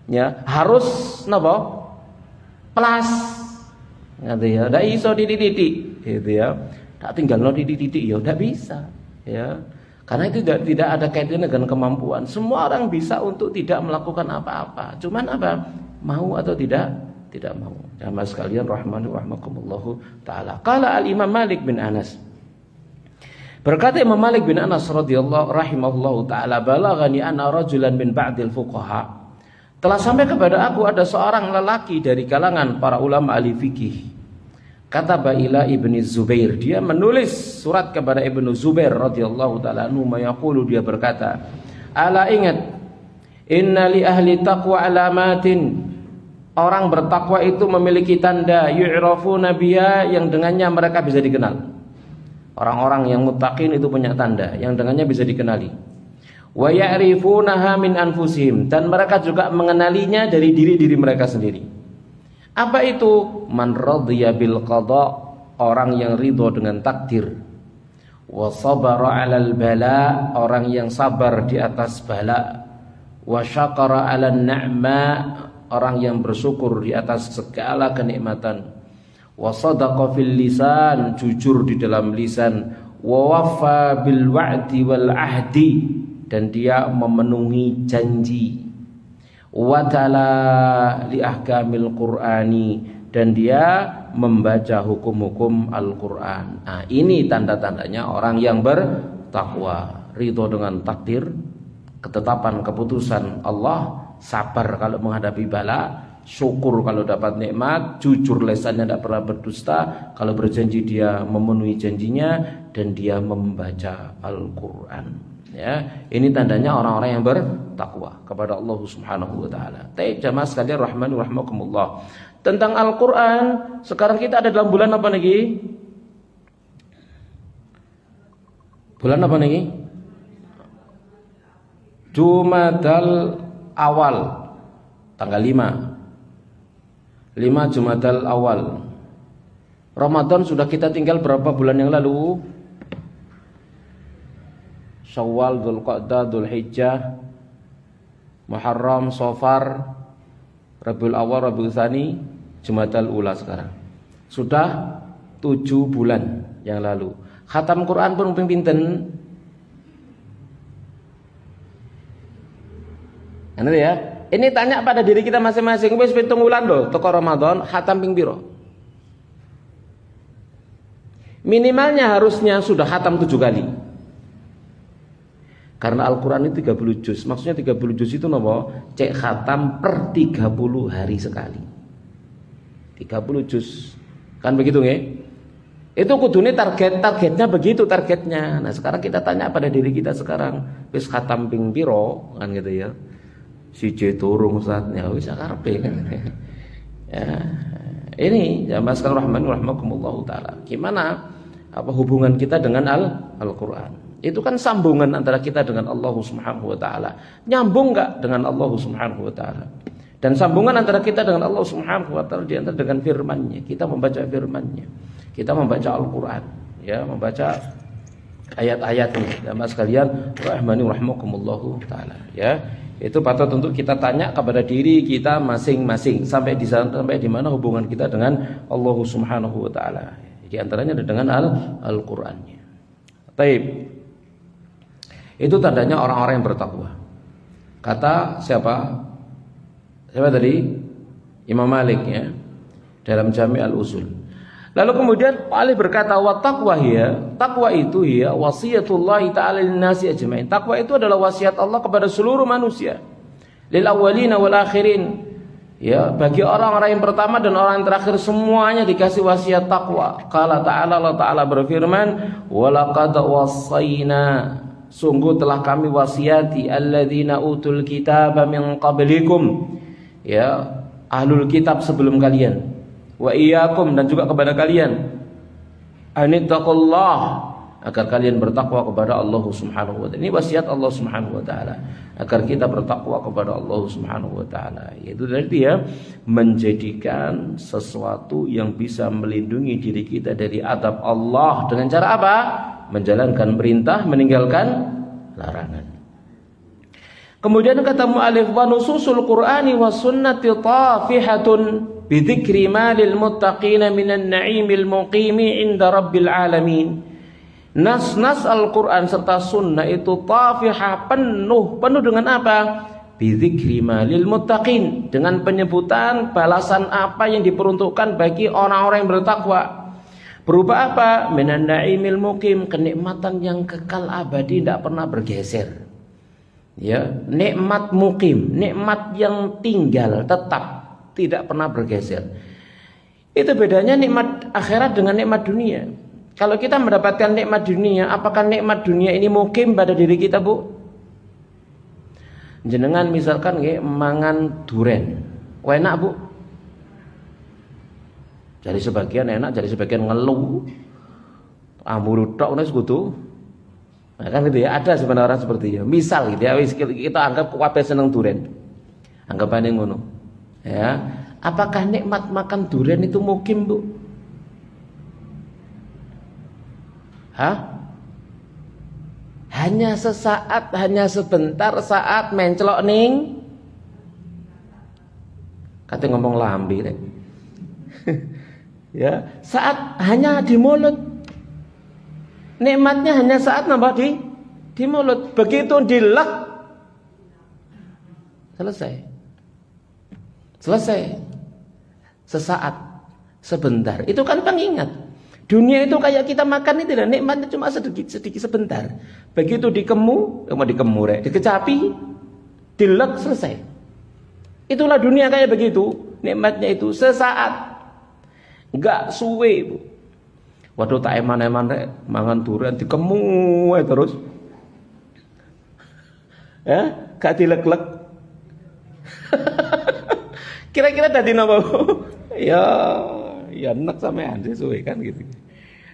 Ya, harus napa? Plus. Ngerti ya, ndak iso titik-titik gitu ya. Tak tinggalno titik-titik ya, ndak bisa, ya. Karena itu tidak ada kaitannya dengan kemampuan. Semua orang bisa untuk tidak melakukan apa-apa. Cuman apa? Mau atau tidak mau. Jamaah sekalian rahmanu rahmakumullahu taala. Qala al-Imam Malik bin Anas. Berkata Imam Malik bin Anas radhiyallahu rahimahullahu taala, balaghani anna rajulan min ba'dil fuqaha. Telah sampai kepada aku ada seorang lelaki dari kalangan para ulama ahli fikih. Kata ila Ibnu Zubair, dia menulis surat kepada Ibnu Zubair radhiyallahu taala anhu, mayaqulu, dia berkata, ala ingat, inna li ahli taqwa alamatin, Orang bertakwa itu memiliki tanda yu'rafuna biha, yang dengannya mereka bisa dikenal. Orang-orang yang muttaqin itu punya tanda yang dengannya bisa dikenali. Wa ya'rifunaha min anfusihim, dan mereka juga mengenalinya dari diri-diri mereka sendiri. Apa itu? Man radhiya bil qada, orang yang ridho dengan takdir. Wa sabara 'alal bala, orang yang sabar di atas bala. Wa syakara 'alan ni'ma, orang yang bersyukur di atas segala kenikmatan. Wa sadaqa fil lisan, jujur di dalam lisan. Wa wafa bil wa'di wal ahdi, dan dia memenuhi janji. Wa tala li ahkamil qur'ani, dan dia membaca hukum-hukum Al-Qur'an. Nah, ini tanda-tandanya orang yang bertakwa, ridho dengan takdir, ketetapan keputusan Allah, sabar kalau menghadapi bala, syukur kalau dapat nikmat, jujur lesannya tidak pernah berdusta, kalau berjanji dia memenuhi janjinya, dan dia membaca Al-Qur'an. Ya, ini tandanya orang-orang yang bertakwa kepada Allah Subhanahu wa taala. Baik, jamaah sekalian rahmani rahimakumullah. Tentang Al-Qur'an, sekarang kita ada dalam bulan apa lagi? Bulan apa lagi? Jumadal Awal, tanggal 5 Jumadal Awal. Ramadan sudah kita tinggal berapa bulan yang lalu? Syawal, Dzulqa'dah, Dzulhijjah, Muharram, Safar, Rabiul Awal, Rabiul Tsani, Jumadal Ula sekarang. Sudah 7 bulan yang lalu. Khatam Quran pun ping pinten? Anu ya. Ini tanya pada diri kita masing-masing, wis 7 bulan lho teko Ramadan, khatam ping piro? Minimalnya harusnya sudah khatam 7 kali. Karena Al-Quran itu 30 juz. Maksudnya 30 juz itu nopo? Cek khatam per 30 hari sekali. 30 juz. Kan begitu nggih? Itu kudune targetnya begitu targetnya. Nah, sekarang kita tanya pada diri kita sekarang, wis khatam ping piro kan gitu ya. Siji turung saatnya wis karepe kan. Ya. Ini jamaah sekalian rahman rahimakumullah taala. Gimana apa hubungan kita dengan Al-Qur'an? Itu kan sambungan antara kita dengan Allah Subhanahu wa taala. Nyambung enggak dengan Allah Subhanahu wa taala? Dan sambungan antara kita dengan Allah Subhanahu wa taala di antara dengan firman-Nya. Kita membaca firman-Nya. Kita membaca Al-Qur'an, ya, membaca ayat-ayatnya. Jamaah sekalian rahmani rahimakumullah taala, ya. Itu patut untuk kita tanya kepada diri kita masing-masing sampai di mana hubungan kita dengan Allah Subhanahu wa taala. Di antaranya dengan Al-Qur'annya. Taib. Itu tandanya orang-orang yang bertakwa. Kata siapa? Siapa tadi? Imam Malik, ya, dalam Jami' al-Usul. Lalu kemudian Ali berkata, wa taqwa hiya, takwa itu hiya wasiyatullah ta'ala lin-nasi ajma'in. Takwa itu adalah wasiat Allah kepada seluruh manusia. Lil awwalina wal akhirin. Ya, bagi orang-orang yang pertama dan orang yang terakhir semuanya dikasih wasiat takwa. Qala ta'ala, Allah Ta'ala berfirman, wa laqad wassayna, sungguh telah kami wasiati alladzina utul kitaba min qablikum, ya, ahlul kitab sebelum kalian, wa iyyakum, dan juga kepada kalian, anittaqullah, agar kalian bertakwa kepada Allah Subhanahu wa taala. Ini wasiat Allah Subhanahu wa taala agar kita bertakwa kepada Allah Subhanahu wa taala. Yaitu dari dia menjadikan sesuatu yang bisa melindungi diri kita dari adab Allah dengan cara apa? Menjalankan perintah, meninggalkan larangan. Kemudian kata mu'alif, wa nususul Qur'ani was sunnati tafihatun bi dzikri ma lil muttaqina minan na'imil muqimi 'inda rabbil alamin. Nas-nas Al-Qur'an serta sunnah itu tafihah, penuh dengan apa? Bi dzikri ma lil muttaqin, dengan penyebutan balasan apa yang diperuntukkan bagi orang-orang yang bertakwa. Berupa apa? Minan na'imil muqim, kenikmatan yang kekal abadi, tidak pernah bergeser. Ya, nikmat muqim, nikmat yang tinggal tetap, tidak pernah bergeser. Itu bedanya nikmat akhirat dengan nikmat dunia. Kalau kita mendapatkan nikmat dunia, apakah nikmat dunia ini muqim pada diri kita, Bu? Jenengan misalkan nggih mangan duren. Enak, Bu? Jadi sebagian enak, jadi sebagian ngeluh. Amburu tok wis kudu. Nah, kan gitu ya, ada sebenarnya orang seperti itu. Misal gitu ya, kita anggap kabeh seneng duren. Anggapannya ngono. Ya, apakah nikmat makan durian itu mukim, Bu? Hah? Hanya sesaat, hanya sebentar saat mencelok ning. Kata ngomong lambi rek. Ya, saat hanya di mulut. Nikmatnya hanya saat nambah di mulut. Begitu dilek selesai. Sesaat, sebentar. Itu kan pengingat. Dunia itu kayak kita makan itu, nikmatnya cuma sedikit sebentar. Begitu dikecapi, dilek selesai. Itulah dunia kayak begitu. Nikmatnya itu sesaat. Enggak suwe, Bu. Waduh tak eman-eman rek, mangan durian dikemu terus. Ya, gak dilek-lek. Kira-kira tadi napa, Bu? Ya enak sampean sesuai kan gitu.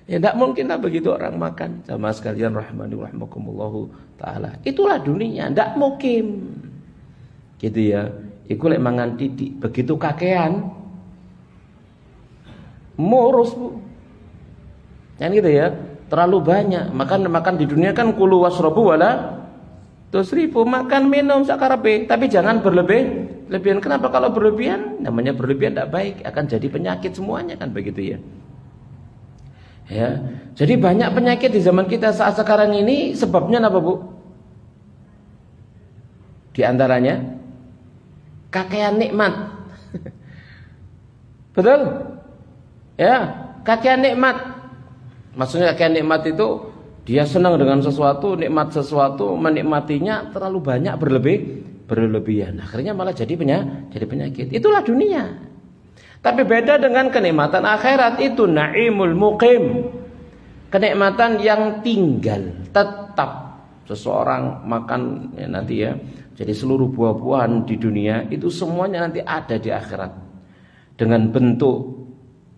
Ya enggak mungkin lah begitu orang makan. Jamaah sekalian rahmani rahimakumullah taala. Itulah dunia, enggak mungkin. Gitu ya. Iku lek mangan titik, begitu kakean murus, Bu. Kan gitu ya. Terlalu banyak. Makan di dunia kan kulu wasrobu wala tusrifu, makan minum sakarepe, tapi jangan berlebihan. Kenapa kalau berlebihan? Namanya berlebihan tidak baik, akan jadi penyakit semuanya kan begitu ya. Ya. Jadi banyak penyakit di zaman kita saat sekarang ini sebabnya apa, Bu? Di antaranya kakean nikmat. Betul? Ya, kakean nikmat. Maksudnya kakean nikmat itu dia senang dengan sesuatu, nikmat sesuatu, menikmatinya terlalu banyak berlebihan. Akhirnya malah jadi penyakit. Itulah dunia. Tapi beda dengan kenikmatan akhirat, itu naimul muqim. Kenikmatan yang tinggal, tetap. Seseorang makan ya nanti ya. Jadi seluruh buah-buahan di dunia itu semuanya nanti ada di akhirat. Dengan bentuk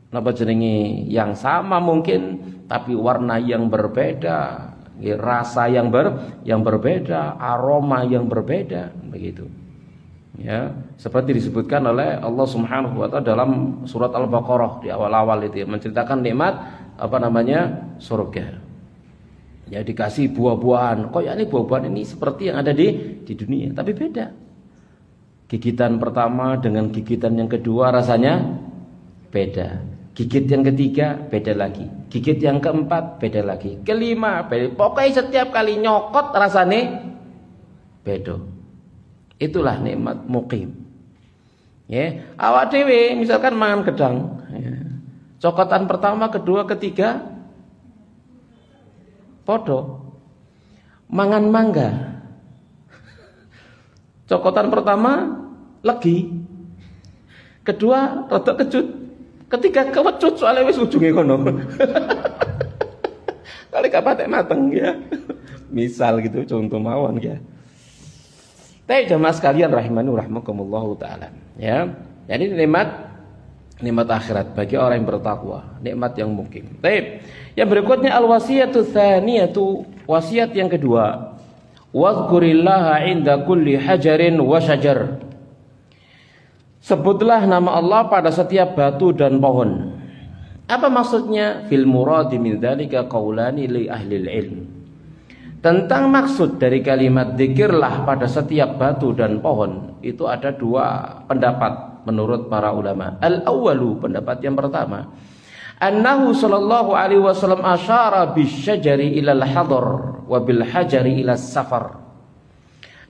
yang sama mungkin, tapi warna yang berbeda, rasa yang berbeda, aroma yang berbeda, begitu. Ya, seperti disebutkan oleh Allah Subhanahu wa taala dalam surat Al-Baqarah di awal-awal itu ya, menceritakan nikmat surga. Ya, dikasih buah-buahan. Kok ya ini buah-buahan ini seperti yang ada di dunia, tapi beda. Gigitan pertama dengan gigitan yang kedua rasanya beda. Gigit yang ketiga beda lagi, gigit yang keempat beda lagi, kelima beda. Pokoknya setiap kali nyokot rasane beda. Itulah nikmat muqim. Ya, awak dhewe misalkan mangan gedang, ya. Cokotan pertama, kedua, ketiga podo. Mangan mangga. Cokotan pertama legi. Kedua rada kecut. Ketiga kewecut soalnya wis ujunge kono. Kali gak patek mateng ya. Misal gitu contoh mawon ya. Tapi jamaah sekalian rahimani rahimakumullah taala. Ya. Jadi nikmat akhirat bagi orang yang bertakwa, nikmat yang mungkin. Baik. Yang berikutnya al-wasiyatu tsaniyatu, wasiat yang kedua. Wadhkurillaha 'inda kulli hajarin wa syajar. Sebutlah nama Allah pada setiap batu dan pohon. Apa maksudnya? Fil muradi min dzalika qaulani li ahli ilm. Tentang maksud dari kalimat dzikirlah pada setiap batu dan pohon, itu ada dua pendapat menurut para ulama. Al-awwalu, pendapat yang pertama, annahu sallallahu alaihi wasallam asyara bisyajari ilal hadar wa bil hajari ilas safar.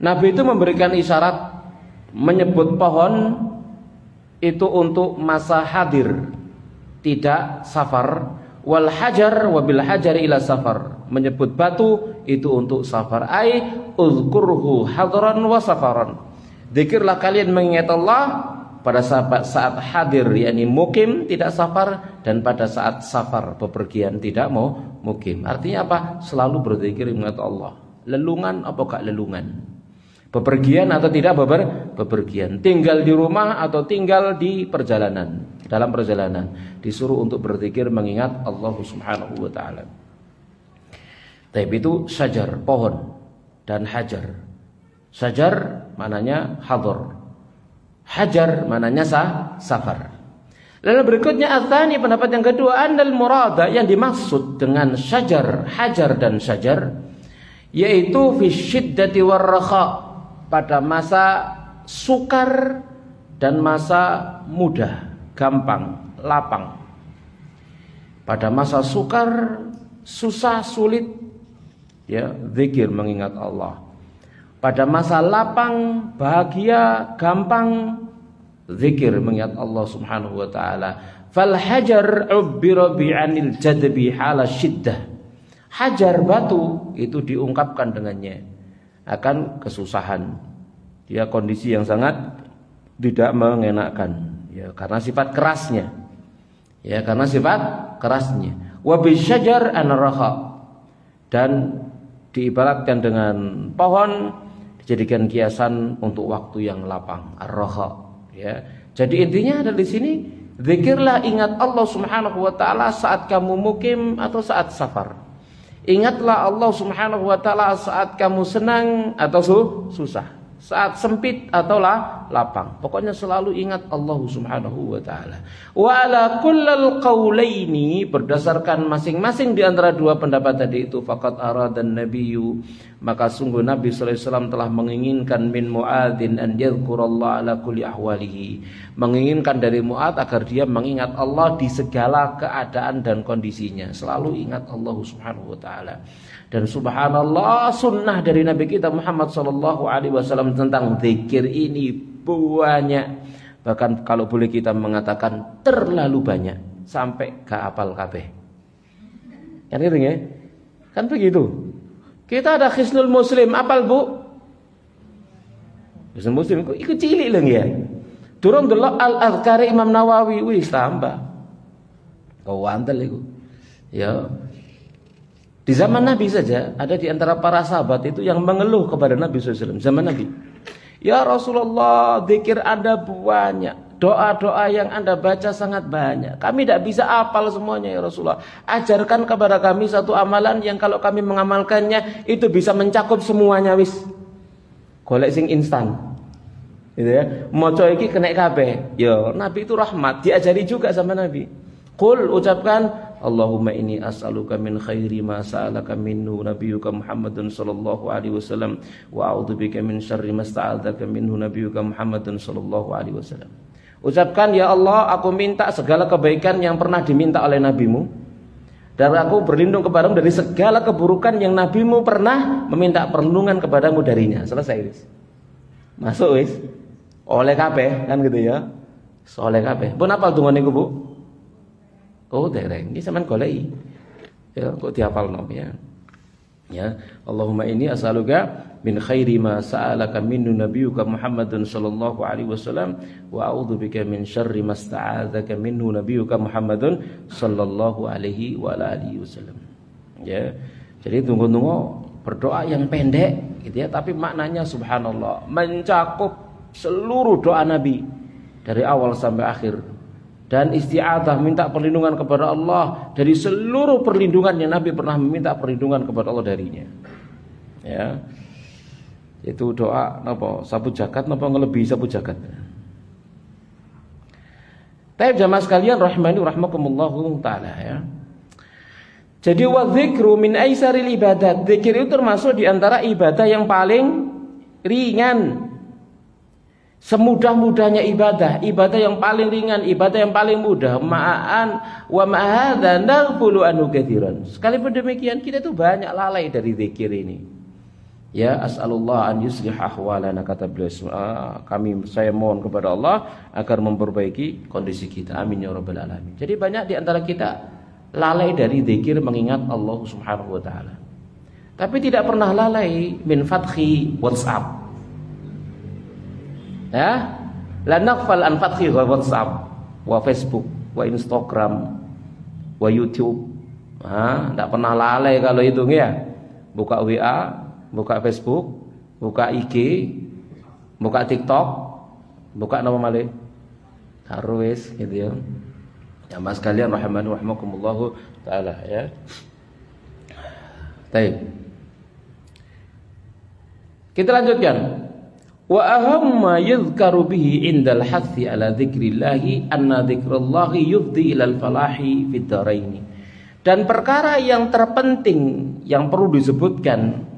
Nabi itu memberikan isyarat menyebut pohon itu untuk masa hadir, tidak safar. Wal hajar wabil hajar ila safar, menyebut batu itu untuk safar. Ai uzkurhu hadran wa safaran. Zikirlah kalian mengingat Allah pada saat hadir, yakni mukim tidak safar, dan pada saat safar bepergian tidak mau mukim. Artinya apa? Selalu berzikir mengingat Allah. Lelungan apa gak lelungan? Bepergian atau tidak bepergian, tinggal di rumah atau tinggal di perjalanan, dalam perjalanan, disuruh untuk berzikir mengingat Allah Subhanahu wa taala. Tapi itu syajar, pohon, dan hajar. Syajar maknanya hadar, hajar maknanya safar. Lalu berikutnya ats-tsani, pendapat yang kedua, annal murada, yang dimaksud dengan syajar, hajar dan syajar yaitu fi syiddati war-rakha, pada masa sukar dan masa mudah, gampang, lapang. Pada masa sukar, susah, sulit, ya, zikir mengingat Allah. Pada masa lapang, bahagia, gampang, zikir mengingat Allah Subhanahu wa taala. Fal hajar ubbira bi 'anil jadbi hala syiddah. Hajar, batu, itu diungkapkan dengannya akan kesusahan, dia kondisi yang sangat tidak mengenakkan, ya, karena sifat kerasnya, ya, karena sifat kerasnya. Wa bisyajar an-raha, dan diibaratkan dengan pohon, dijadikan kiasan untuk waktu yang lapang, ar-raha, ya. Jadi intinya ada di sini, zikirlah, ingat Allah Subhanahu wa taala saat kamu mukim atau saat safar. Ingatlah Allah Subhanahu wa taala saat kamu senang atau susah, saat sempit atau lapang. Pokoknya selalu ingat Allah Subhanahu wa taala. Wa ala kullal qaulaini, berdasarkan masing-masing di antara dua pendapat tadi itu, faqad aradan nabiyyu, maka sungguh Nabi sallallahu alaihi wasallam telah menginginkan min Muadzin an yadhkurallaha ala kulli ahwalihi, menginginkan dari Muadz agar dia mengingat Allah di segala keadaan dan kondisinya, selalu ingat Allah Subhanahu wa taala. Dan subhanallah, sunnah dari Nabi kita Muhammad sallallahu alaihi wasallam tentang zikir ini banyak. Bahkan kalau boleh kita mengatakan terlalu banyak, sampai gak hafal kabeh. Kan gitu ya? Kan begitu. Kita ada Hisnul Muslim, apal Bu? Hisnul Muslim ikut cilik lho ya. Durung delok Al-Azkar Imam Nawawi, wis tambah. Kau antel iku. Ya. Di zaman Nabi saja ada di antara para sahabat itu yang mengeluh kepada Nabi SAW. Zaman Nabi, ya Rasulullah, zikir Anda banyak, doa-doa yang Anda baca sangat banyak. Kami tidak bisa hafal semuanya ya Rasulullah. Ajarkan kepada kami satu amalan yang kalau kami mengamalkannya itu bisa mencakup semuanya wis. Golek sing instan. Gitu ya. Maca iki kena kabeh. Ya, Nabi itu rahmat, diajari juga sama Nabi. Qul, ucapkan, Allahumma inni as'aluka min khairi ma sa'alaka minhu nabiyyuka Muhammadun sallallahu alaihi wasallam wa a'udzubika min syarri ma sta'adzaka minhu nabiyyuka Muhammadun sallallahu alaihi wasallam. Ucapkan, ya Allah, aku minta segala kebaikan yang pernah diminta oleh nabimu, dan aku berlindung kepadamu dari segala keburukan yang nabimu pernah meminta perlindungan kepadamu darinya. Selesai wis. Masuk wis. Oleh kabeh kan gitu ya. Oleh kabeh. Pun apa dungane niku, Bu? Oh, dereng. Ini sampean goleki. Ya, kok dihafalno ya. Ya, Allahumma inni as'aluka min khairi ma sa'alaka minhu nabiyyuka Muhammadun sallallahu alaihi wasallam wa a'udzubika min syarri ma sta'adzaka minhu nabiyyuka Muhammadun sallallahu alaihi wa alihi wasallam. Ya. Jadi tunggu-tunggu berdoa yang pendek gitu ya, tapi maknanya subhanallah, mencakup seluruh doa Nabi dari awal sampai akhir. Dan isti'adzah, minta perlindungan kepada Allah dari seluruh perlindungan yang Nabi pernah meminta perlindungan kepada Allah darinya. Ya. Itu doa napa? Sapu jagat napa ngelebihi sapu jagat. Taib jamaah sekalian rahimani rahmakumullahu taala ya. Jadi wa dzikru min aisaril ibadat. Zikir itu termasuk di antara ibadah yang paling ringan. Semudah-mudahnya ibadah yang paling ringan, ibadah yang paling mudah. Ma'an wa ma'hadza naghfulu anhu katsiran. Sekalipun demikian kita itu banyak lalai dari zikir ini. Ya, as'alullah an yuslih ahwalana, kata beliau, saya mohon kepada Allah agar memperbaiki kondisi kita. Amin ya rabbal alamin. Jadi banyak di antara kita lalai dari zikir mengingat Allah Subhanahu wa taala. Tapi tidak pernah lalai min fathi WhatsApp. Ya, la naghfal an fathi WhatsApp, wa Facebook, wa Instagram, wa YouTube. Tidak pernah lalai kalau itu ya. Buka WA, buka Facebook, buka IG, buka TikTok, buka nama malih harus gitu ya. Ya mas kalian rahimani rahimakumullah taala ya. Baik. Kita lanjutkan. Wa ahamma yuzkaru bihi indal hathi ala dzikrillah anna dzikrullah yufdi ilal falahi fid dharain. Dan perkara yang terpenting yang perlu disebutkan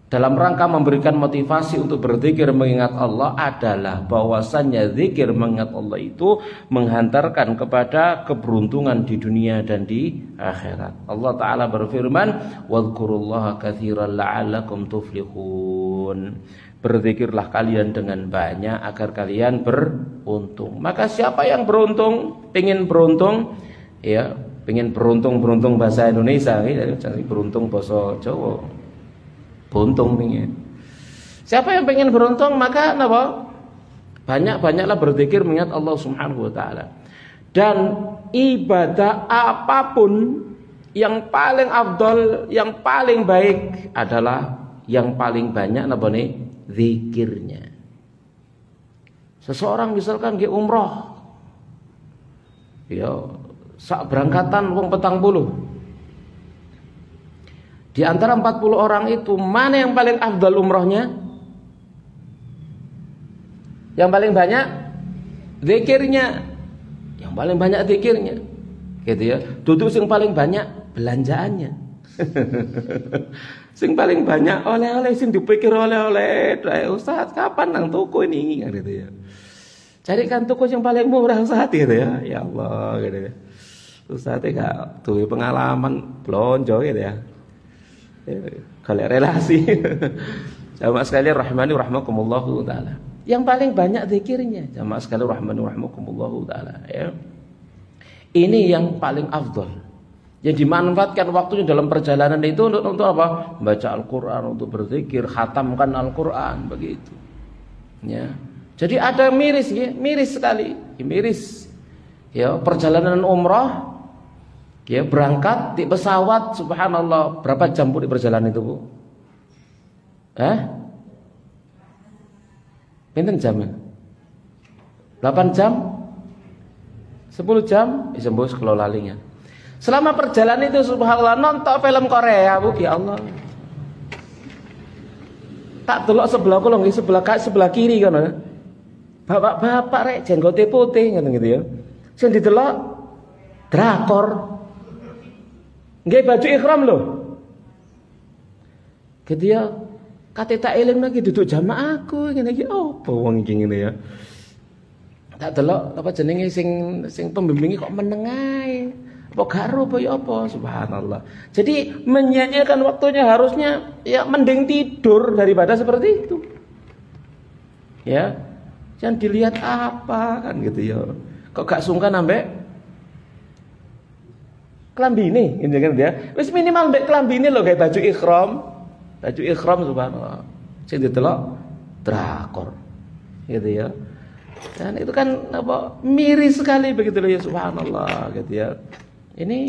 dalam rangka memberikan motivasi untuk berzikir mengingat Allah adalah bahwasannya zikir mengingat Allah itu menghantarkan kepada keberuntungan di dunia dan di akhirat. Allah Ta'ala berfirman, wadhkurullaha katsiran la'allakum tuflihun. Berzikirlah kalian dengan banyak agar kalian beruntung. Maka siapa yang beruntung, pengen beruntung, ya, pengen beruntung bahasa Indonesia, jadi beruntung bahasa Jawa. Beruntung pengen. Siapa yang pengen beruntung maka apa? Banyak-banyaklah berzikir mengingat Allah Subhanahu wa taala. Dan ibadah apapun yang paling afdal, yang paling baik adalah yang paling banyak apa nih? Zikirnya. Seseorang misalkan ke umroh, ya sak berangkatan wong 40. Di antara 40 orang itu mana yang paling afdal umrohnya? Yang paling banyak zikirnya. Yang paling banyak zikirnya. Gitu ya. Duduk sing paling banyak belanjaannya. Sing paling banyak oleh-oleh sing dipikir oleh-oleh. Ustaz, kapan nang toko ini gitu ya. Carikan toko yang paling murah Ustaz gitu ya. Ya Allah gitu ya. Ustaz gak duwe pengalaman blonjo gitu ya. Kalau relasi jamaah sekalian rahmani rahmakumullahu taala. Yang paling banyak zikirnya jamaah sekalian rahmani rahmakumullahu taala ya. Ini yang paling afdal. Yang dimanfaatkan waktunya dalam perjalanan itu untuk apa? Baca Al-Qur'an, untuk berzikir, khatamkan Al-Qur'an begitu. Ya. Jadi ada miris ya, miris sekali. Miris. Ya, perjalanan umrah ya berangkat di pesawat, subhanallah, berapa jam Bu di perjalanan itu Bu? Pinten jam ya? 8 jam? 10 jam? Bisa mbok kalau lalingan. Selama perjalanan itu subhanallah nonton film Korea Bu, ya Allah. Tak delok sebelah kula nggih sebelah kiri kan. Bapak-bapak rek jenggote putih ngoten gitu ya. Sing didelok drakor. Nggih baju ikhram lho. Gitu ya. Kate tak eling lagi duduk jamaah aku ngene iki opo wong iki ngene ya. Tak delok apa jenenge sing pembimbingi kok meneng ae. Apa gak ro apa ya apa subhanallah. Jadi menyanyikan waktunya harusnya ya mending tidur daripada seperti itu. Ya. Jangan dilihat apa kan gitu ya. Kok gak sungkan ambek klambine gitu kan dia. Wis minimal mbek klambine lho kayak baju ikhram. Baju ikhram subhanallah. Sing ditelok drakor. Gitu ya. Dan itu kan apa miris sekali begitu loh ya subhanallah gitu ya. Ini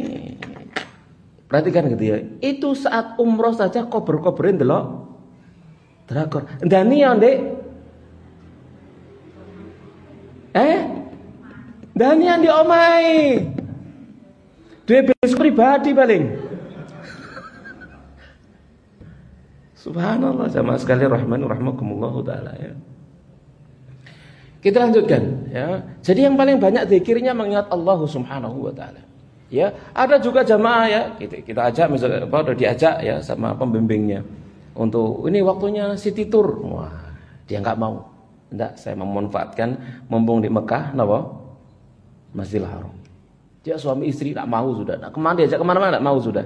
perhatikan gitu ya. Itu saat umroh saja kober-koberin delok drakor. Ndani ya, Ndek. Ndani yang di omahe. Duwe bis pribadi paling. Subhanallah jamaah sekalian rahmani rahmakumullahu taala ya. Kita lanjutkan ya. Jadi yang paling banyak zikirnya mengingat Allah Subhanahu wa taala. Ya, ada juga jamaah ya, kita ajak misalnya udah diajak ya sama pembimbingnya untuk ini waktunya city tour. Wah, dia enggak mau. Enggak, saya memanfaatkan mumpung di Mekah napa? Masjidil Haram. Dia suami istri enggak mau sudah. Nah, kemana diajak kemana-mana enggak mau sudah.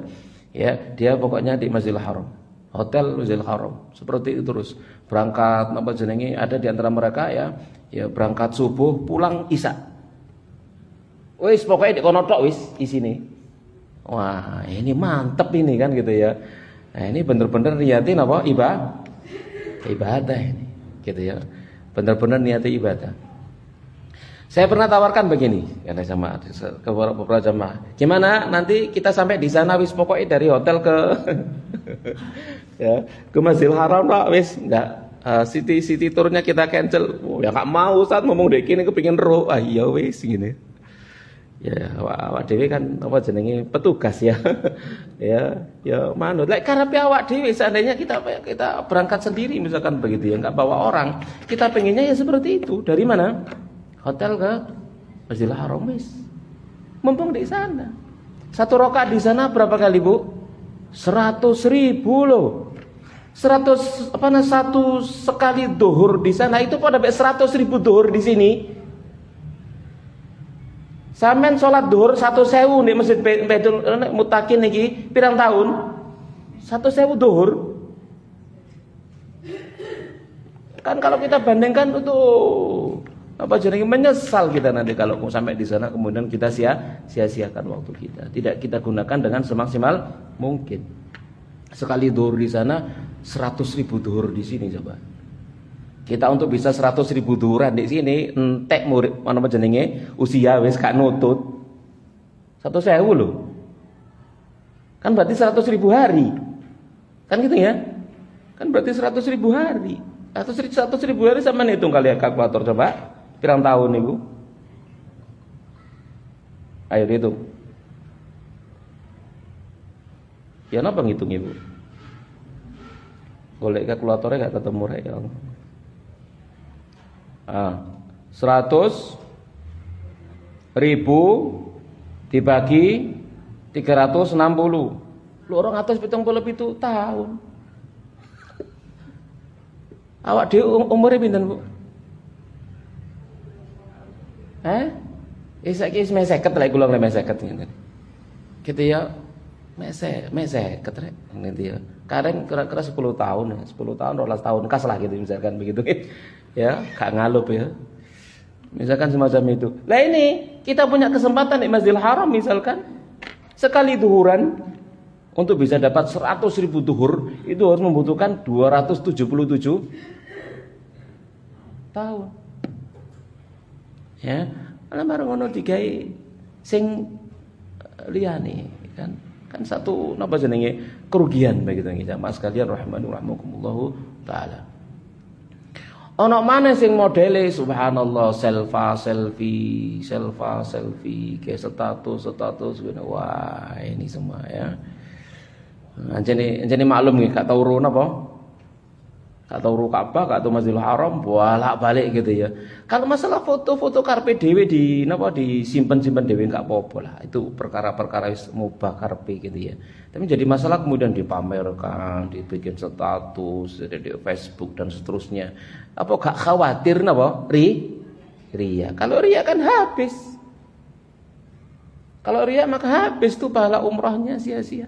Ya, dia pokoknya di Masjidil Haram. Hotel Masjidil Haram. Seperti itu terus. Berangkat apa jenenge ada di antara mereka ya berangkat subuh pulang isya. Wis pokoknya di kono tok wis isine. Wah, ini mantep ini kan gitu ya. Nah, ini bener-bener niatin apa? Ibadah ini. Gitu ya. Bener-bener niatin ibadah. Saya pernah tawarkan begini, kata jamaah ke beberapa jamaah. Gimana nanti kita sampai di sana wis pokoknya dari hotel ke ya, ke Masjidil Haram lah wis enggak city tournya kita cancel. Oh, ya enggak mau Ustaz ngomong dek kene kepengin ro. Ah iya wis gini. Ya awak dhewe kan apa jenenge petugas ya. ya manut. Lek karepe awak dhewe seandainya kita berangkat sendiri misalkan begitu ya, enggak bawa orang. Kita pengennya ya seperti itu. Dari mana? Hotel ke Masjidil Haram wis. Mumpung di sana. Satu rakaat di sana berapa kali, Bu? 100.000 loh. 100 satu sekali duhur di sana itu pada 100.000 duhur di sini. Sampeyan salat duhur 1.000 di Masjid Baitul Mutakin niki pirang tahun? 1.000 duhur. Kan kalau kita bandingkan itu apa jenenge menyesal kita nanti kalau sampai di sana kemudian kita sia-siakan waktu kita. Tidak kita gunakan dengan semaksimal mungkin. Sekali duhur di sana 100.000 duhur di sini coba. Kita untuk bisa 100.000 duhuran di sini entek murid apa jenenge usia wis gak nutut. 1.000 loh. Kan berarti 100.000 hari. Kan gitu ya? Kan berarti 100.000 hari. 100.000 hari sama hitung kali ya kalkulator coba. Pirang tahun Ibu? Ayo dihitung. Ya napa ngitung Ibu? Golek kalkulatornya gak ketemu rek ya. 100.000 dibagi 360. Lu orang atas 77 tahun. Awak dhewe umure pinten, Bu? Saiki wis 50 lek kula 50 ngene. Gitu ya. Meseket rek ngene ya. Kadang kira-kira 10 tahun ya, 10 tahun 12 tahun kas lah gitu misalkan begitu. Ya, gak ngalup ya. Misalkan semacam itu. Lah ini kita punya kesempatan di Masjidil Haram misalkan sekali duhuran untuk bisa dapat 100.000 duhur itu harus membutuhkan 277 tahun. Ya, ana bareng ngono digawe sing liyane kan satu napa jenenge kerugian begitu nggih jamaah sekalian rahimanirahmakumullah taala. Ana maneh sing modele subhanallah selfie ke status ngene wah ini semua ya. Anjene maklum nggih gak tau ro napa? Gak tau ro Ka'bah, gak tau Masjidil Haram, bolak-balik gitu ya. Kalau masalah foto-foto karepe dhewe disimpen-simpen dhewe enggak apa-apa lah. Itu perkara-perkara wis mubah karepe gitu ya. Tapi jadi masalah kemudian dipamerkan, dibikin status di Facebook dan seterusnya. Apa gak khawatir napa? Ria. Kalau ria kan habis. Kalau ria maka habis tuh pahala umrahnya sia-sia.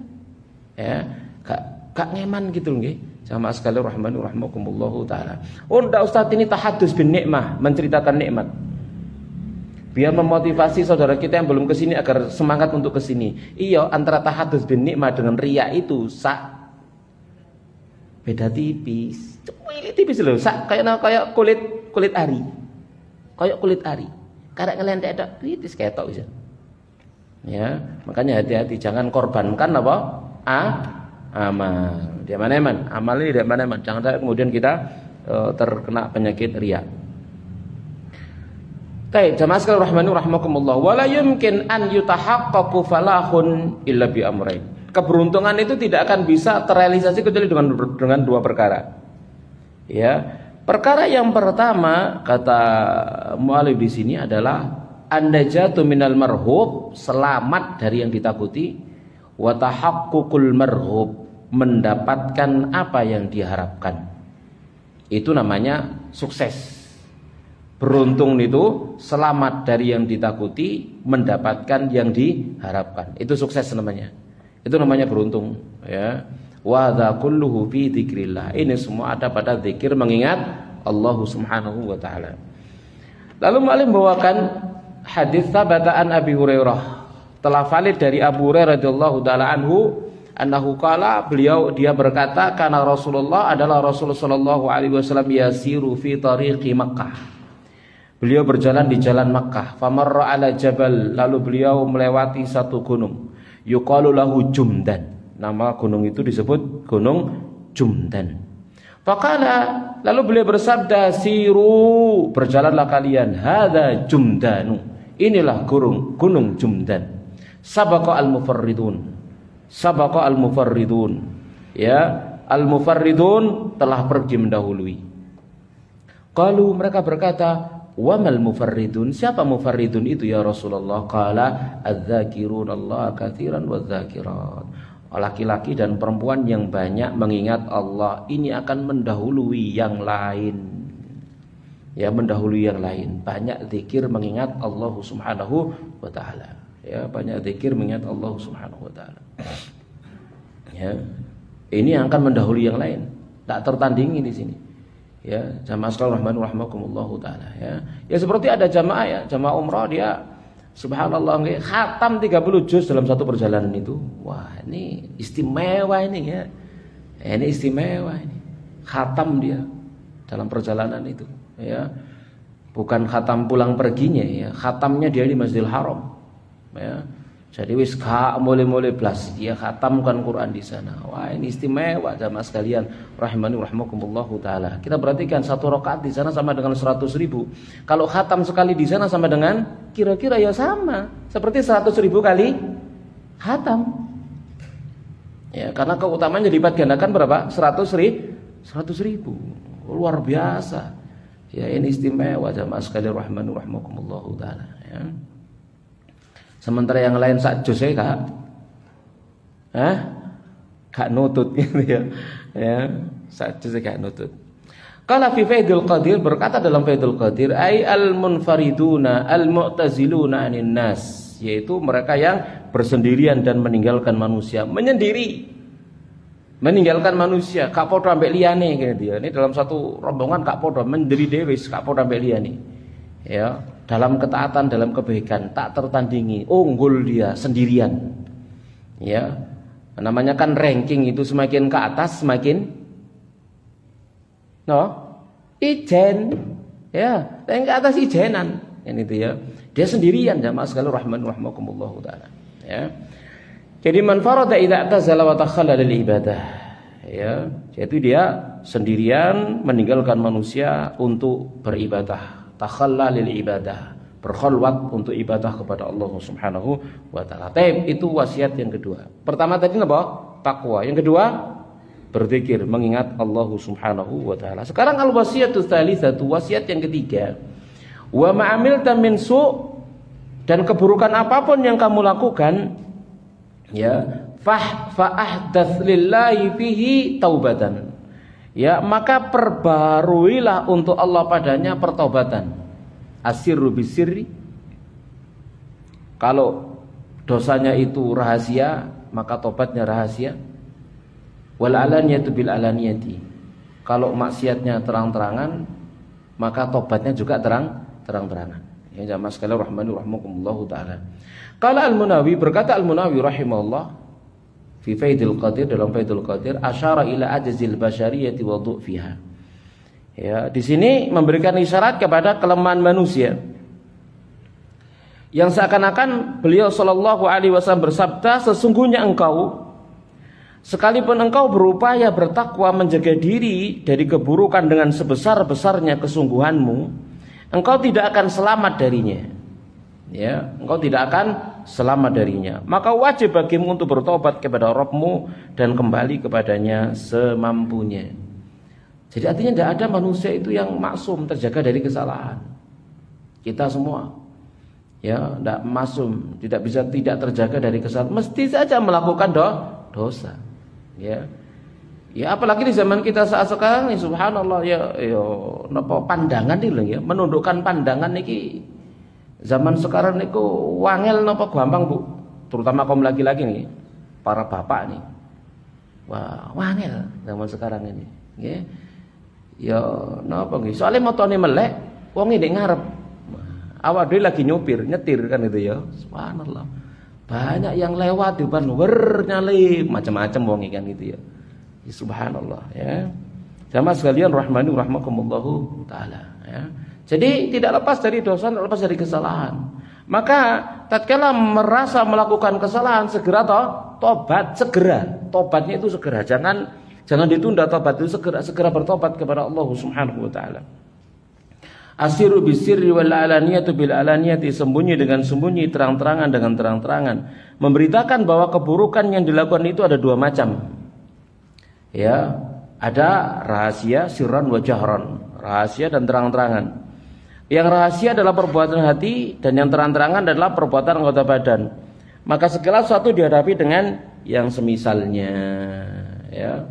Ya, gak ngeman gitu nggih. Jamaah sekalian rahimanirahmakumullah taala. Oh ndak Ustaz ini tahadus bin nikmah, menceritakan nikmat. Biar memotivasi saudara kita yang belum kesini agar semangat untuk kesini. Iya, antara tahadus bin nikmah dengan riya itu beda tipis. Tipis loh, kayak kulit ari. Kayak kulit ari. Karek ngelentek tok tipis ketok bisa. Ya, makanya hati-hati jangan korbankan apa? Amal. Dia mana-mana, amal ini dia mana-mana. Jangan sampai kemudian kita terkena penyakit riya. Baik, jamaah sekalian rahimanirahmakumullah. Wala yumkin an yutahaqqaqu falahun illa bi amrayn. Keberuntungan itu tidak akan bisa terrealisasi kecuali dengan dua perkara. Ya. Perkara yang pertama kata mu'alif di sini adalah an-najatu minal marhub, selamat dari yang ditakuti, wa tahaqququl marhub, mendapatkan apa yang diharapkan. Itu namanya sukses. Beruntung itu selamat dari yang ditakuti, mendapatkan yang diharapkan. Itu sukses namanya. Itu namanya beruntung, ya. Wa dza kulluhu fi dzikrillah. Ini semua ada pada zikir mengingat Allah Subhanahu wa taala. Lalu Malik membawakan hadis tabataan Abi Hurairah. Telah valid dari Abu Hurairah radhiyallahu taala anhu annahu qala, dia berkata karena Rasulullah adalah Rasulullah sallallahu alaihi wasallam yasiru fi tariqi Makkah. Beliau berjalan di jalan Makkah, famarra ala jabal, lalu beliau melewati satu gunung, yuqalu lahu Jumdan. Nama gunung itu disebut Gunung Jumdan. Faqala, lalu beliau bersabda, siru, berjalanlah kalian, hadza Jumdanu, inilah gunung Jumdan. Sabaqa al-mufarridun. Sabaqa al-mufarridun. Ya, al-mufarridun telah pergi mendahului. Qalu, mereka berkata, wa mal mufarridun, siapa mufarridun itu ya Rasulullah? Qala adz-dzakirunallaha katsiran wadz-dzakirat, laki-laki dan perempuan yang banyak mengingat Allah. Ini akan mendahului yang lain, ya, mendahului yang lain. Banyak zikir mengingat Allah Subhanahu wa taala, ya, banyak zikir mengingat Allah Subhanahu wa taala. Ya, ini akan mendahului yang lain, tak tertandingi di sini. Ya, jamaah sekalian rahimakumullahu taala, ya. Ya seperti ada jamaah, ya, jamaah umrah, dia subhanallah nggih khatam 30 juz dalam satu perjalanan itu. Wah, ini istimewa ini, ya. Ini istimewa ini. Khatam dia dalam perjalanan itu, ya. Bukan khatam pulang perginya, ya. Khatamnya dia di Masjidil Haram. Ya. Jadi wis gak mulai-mulai blas, dia khatamkan Quran di sana. Wah, ini istimewa jamaah sekalian rahimani rahimakumullahu taala. Kita perhatikan satu rakaat di sana sama dengan 100.000. Kalau khatam sekali di sana sama dengan kira-kira ya sama seperti 100.000 kali khatam. Ya, karena keutamaannya dilipat gandakan berapa? 100.000. Luar biasa. Ya, ini istimewa jamaah sekalian rahimani rahimakumullahu taala, ya. Sementara yang lain sak juz Kak. Gak nutut gitu ya. Ya, sak juz gak nutut. Qala fi Faidul Qadir, berkata dalam Faidul Qadir, ay al-munfariduna al-mu'taziluna 'anin nas, yaitu mereka yang bersendirian dan meninggalkan manusia, menyendiri. Meninggalkan manusia, gak padha ambek liyane gitu ya. Ini dalam satu rombongan gak padha mendiri dhewe, gak padha ambek liyane. Ya, dalam ketaatan, dalam kebaikan tak tertandingi, unggul dia sendirian. Ya, namanya kan ranking itu semakin ke atas semakin ijen, ya, yang ke atas ijenan, ini itu ya. Dia sendirian jamaah sekalian rahman rahimakumullahu taala, ya. Jadi man farada idza tazala wa takhalla lil ibadah, ya. Jadi dia sendirian meninggalkan manusia untuk beribadah. Takhalla lil ibadah, berkholwat untuk ibadah kepada Allah Subhanahu wa taala. Itu wasiat yang kedua. Pertama tadi apa? Takwa. Yang kedua, berzikir, mengingat Allah Subhanahu wa taala. Sekarang al wasiatu tsalitsatu, wasiat yang ketiga. Wa ma'amilta min su', dan keburukan apapun yang kamu lakukan, ya, fa'ahdath lillahi fihi taubatan. Ya, maka perbaruilah untuk Allah padanya pertobatan. Asirru bisirri. Kalau dosanya itu rahasia, maka tobatnya rahasia. Wal alaniyatu bil alaniyati. Kalau maksiatnya terang-terangan, maka tobatnya juga terang-terangan. Ya jamaah sekalian rahmani rahimakumullahu taala. Qala Al-Munawi, berkata Al-Munawi rahimahullah fi Faidul Qadir, dalam Faidul Qadir, asyara ila ajzil basyariyati wa dhu'fiha. Ya, di sini memberikan isyarat kepada kelemahan manusia. Yang seakan-akan beliau sallallahu alaihi wasallam bersabda, sesungguhnya engkau, sekalipun engkau berupaya bertakwa menjaga diri dari keburukan dengan sebesar-besarnya kesungguhanmu, engkau tidak akan selamat darinya. Ya, engkau tidak akan selamat darinya. Maka wajib bagimu untuk bertobat kepada Rabbmu dan kembali kepadanya semampunya. Jadi artinya tidak ada manusia itu yang maksum, terjaga dari kesalahan. Kita semua, ya, tidak maksum, tidak bisa tidak terjaga dari kesalahan. Mesti saja melakukan dosa. Ya, ya apalagi di zaman kita saat sekarang ini, subhanallah, ya, napa pandangan ini ya, menundukkan pandangan niki. Zaman sekarang niku wangel napa gampang Bu, terutama kaum laki-laki nih, para bapak nih. Wah, wangel zaman sekarang ini, nggih. Ya napa nggih? Soale motone melek, wong ndek ngarep. Awak dhewe lagi nyetir kan itu ya. Subhanallah. Banyak yang lewat di depan nyalip macam-macam wong kan gitu ya. Ya subhanallah ya. Jamaah sekalian rahmani rahimakumullahu taala ya. Jadi tidak lepas dari dosa, tidak lepas dari kesalahan. Maka tatkala merasa melakukan kesalahan segera tobat, segera. Tobatnya itu segera. Jangan ditunda tobat itu, segera bertobat kepada Allah Subhanahu wa taala. Asiru bisirri wal alaniyatu bil alaniyati, sembunyi dengan sembunyi, terang-terangan dengan terang-terangan. Memberitakan bahwa keburukan yang dilakukan itu ada dua macam. Ya, ada rahasia, sirran wa jahran. Rahasia dan terang-terangan. Yang rahasia adalah perbuatan hati dan yang terang-terangan adalah perbuatan anggota badan. Maka segala sesuatu dihadapi dengan yang semisalnya, ya.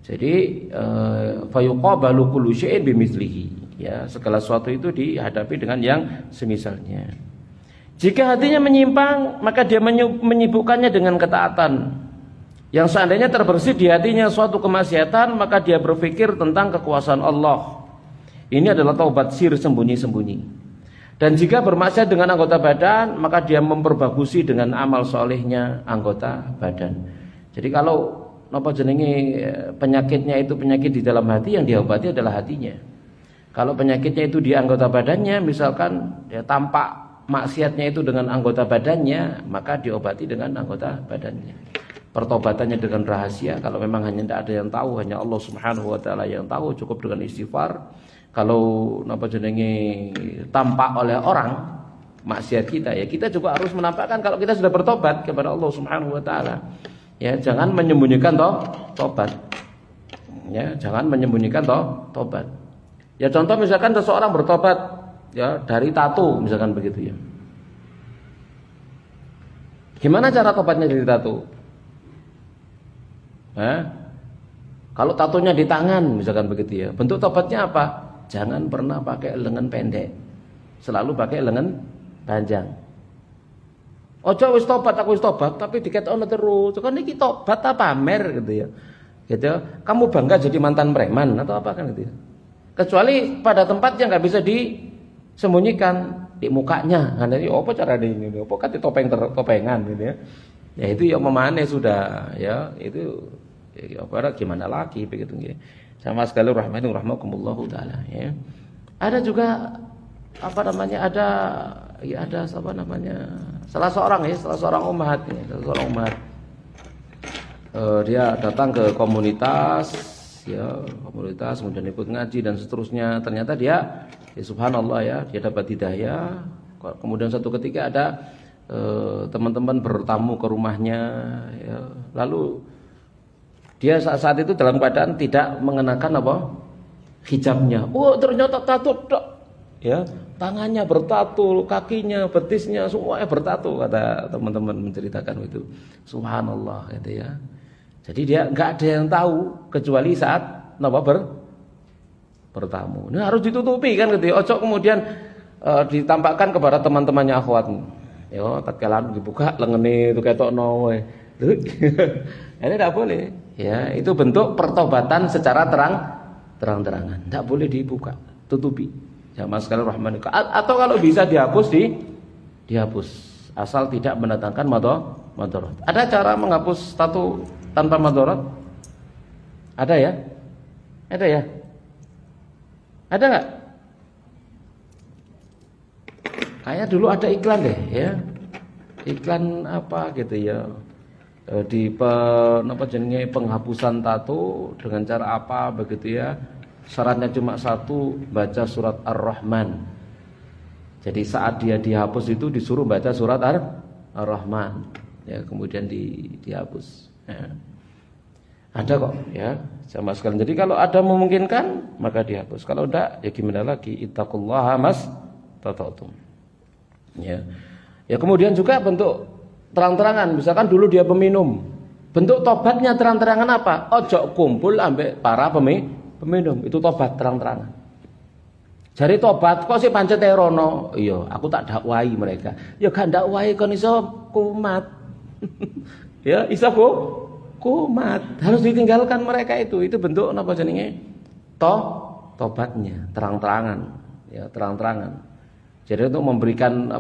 Jadi fayuqabalu kullu syai'in bimithlihi. Ya, segala sesuatu itu dihadapi dengan yang semisalnya. Jika hatinya menyimpang, maka dia menyibukkannya dengan ketaatan. Yang seandainya terbersih di hatinya suatu kemaksiatan, maka dia berpikir tentang kekuasaan Allah. Ini adalah taubat sir, sembunyi-sembunyi. Dan jika bermaksiat dengan anggota badan, maka dia memperbagusi dengan amal solehnya anggota badan. Jadi kalau penyakitnya itu penyakit di dalam hati, yang diobati adalah hatinya. Kalau penyakitnya itu di anggota badannya, misalkan dia tampak maksiatnya itu dengan anggota badannya, maka diobati dengan anggota badannya. Pertobatannya dengan rahasia. Kalau memang hanya tidak ada yang tahu, hanya Allah Subhanahu wa taala yang tahu, cukup dengan istighfar. Kalau tampak oleh orang maksiat kita, ya kita juga harus menampakkan kalau kita sudah bertobat kepada Allah Subhanahu wa taala. Ya, jangan menyembunyikan tobat. Ya, jangan menyembunyikan tobat. Ya, contoh misalkan seseorang bertobat ya dari tato, misalkan begitu ya. Gimana cara tobatnya dari tato? Kalau tatonya di tangan, misalkan begitu ya. Bentuk tobatnya apa? Jangan pernah pakai lengan pendek. Selalu pakai lengan panjang. Ojo wis tobat, aku wis tobat, tapi diketokno terus. Kan iki tobat apa pamer gitu ya. Gitu. Kamu bangga jadi mantan preman atau apa kan gitu ya. Kecuali pada tempat yang enggak bisa disembunyikan di mukanya. Kan ini apa cara ini? Apa kan topengan gitu ya. Ya itu ya memane sudah ya, itu ya gimana lagi begitu ya. Sama sekali rahmatullah taala ya. Ada juga salah seorang umat dia datang ke komunitas kemudian ikut ngaji dan seterusnya. Ternyata dia subhanallah ya, dia dapat hidayah. Kemudian satu ketika ada teman-teman bertamu ke rumahnya ya. Lalu dia saat itu dalam keadaan tidak mengenakan hijabnya. Ternyata tato ya, tangannya bertato, kakinya, betisnya semuanya bertato, kata teman-teman menceritakan itu. Subhanallah gitu ya. Jadi dia enggak ada yang tahu kecuali saat bertamu. Ini harus ditutupi kan gitu ya. Ojo kemudian ditampakkan kepada teman-temannya akhwatmu. Ya, tatkala dibuka lengene itu ketokno wae. Ini tidak boleh. Ya, itu bentuk pertobatan secara terang-terangan. Tidak boleh dibuka, tutupi. Ya, Mas sekalian rahmani. Atau kalau bisa dihapus dihapus. Asal tidak mendatangkan madarat. Ada cara menghapus tato tanpa madarat? Ada ya? Ada ya? Ada enggak? Kayak dulu ada iklan deh ya. Iklan apa gitu ya. Di penghapusan tato dengan cara apa begitu ya. Syaratnya cuma satu, baca surat Ar-Rahman. Jadi saat dia dihapus itu disuruh baca surat Ar-Rahman. Ya, kemudian dihapus. Ya. Ada kok ya, sama sekali. Jadi kalau ada memungkinkan maka dihapus. Kalau enggak ya gimana lagi? Ittaqullaha mastata'tum. Ya. Ya, kemudian juga bentuk terang-terangan, misalkan dulu dia peminum. Bentuk tobatnya terang-terangan apa? Ojo kumpul ambek para peminum. Itu tobat terang-terangan. Jari tobat kok si pancet erono. Iya, aku tak dakwahi mereka. Ya gak dakwahi kon iso kumat. Ya, iso kumat. Harus ditinggalkan mereka itu. Itu bentuk napa jenenge? Tobatnya terang-terangan. Ya, terang-terangan. Jadi untuk memberikan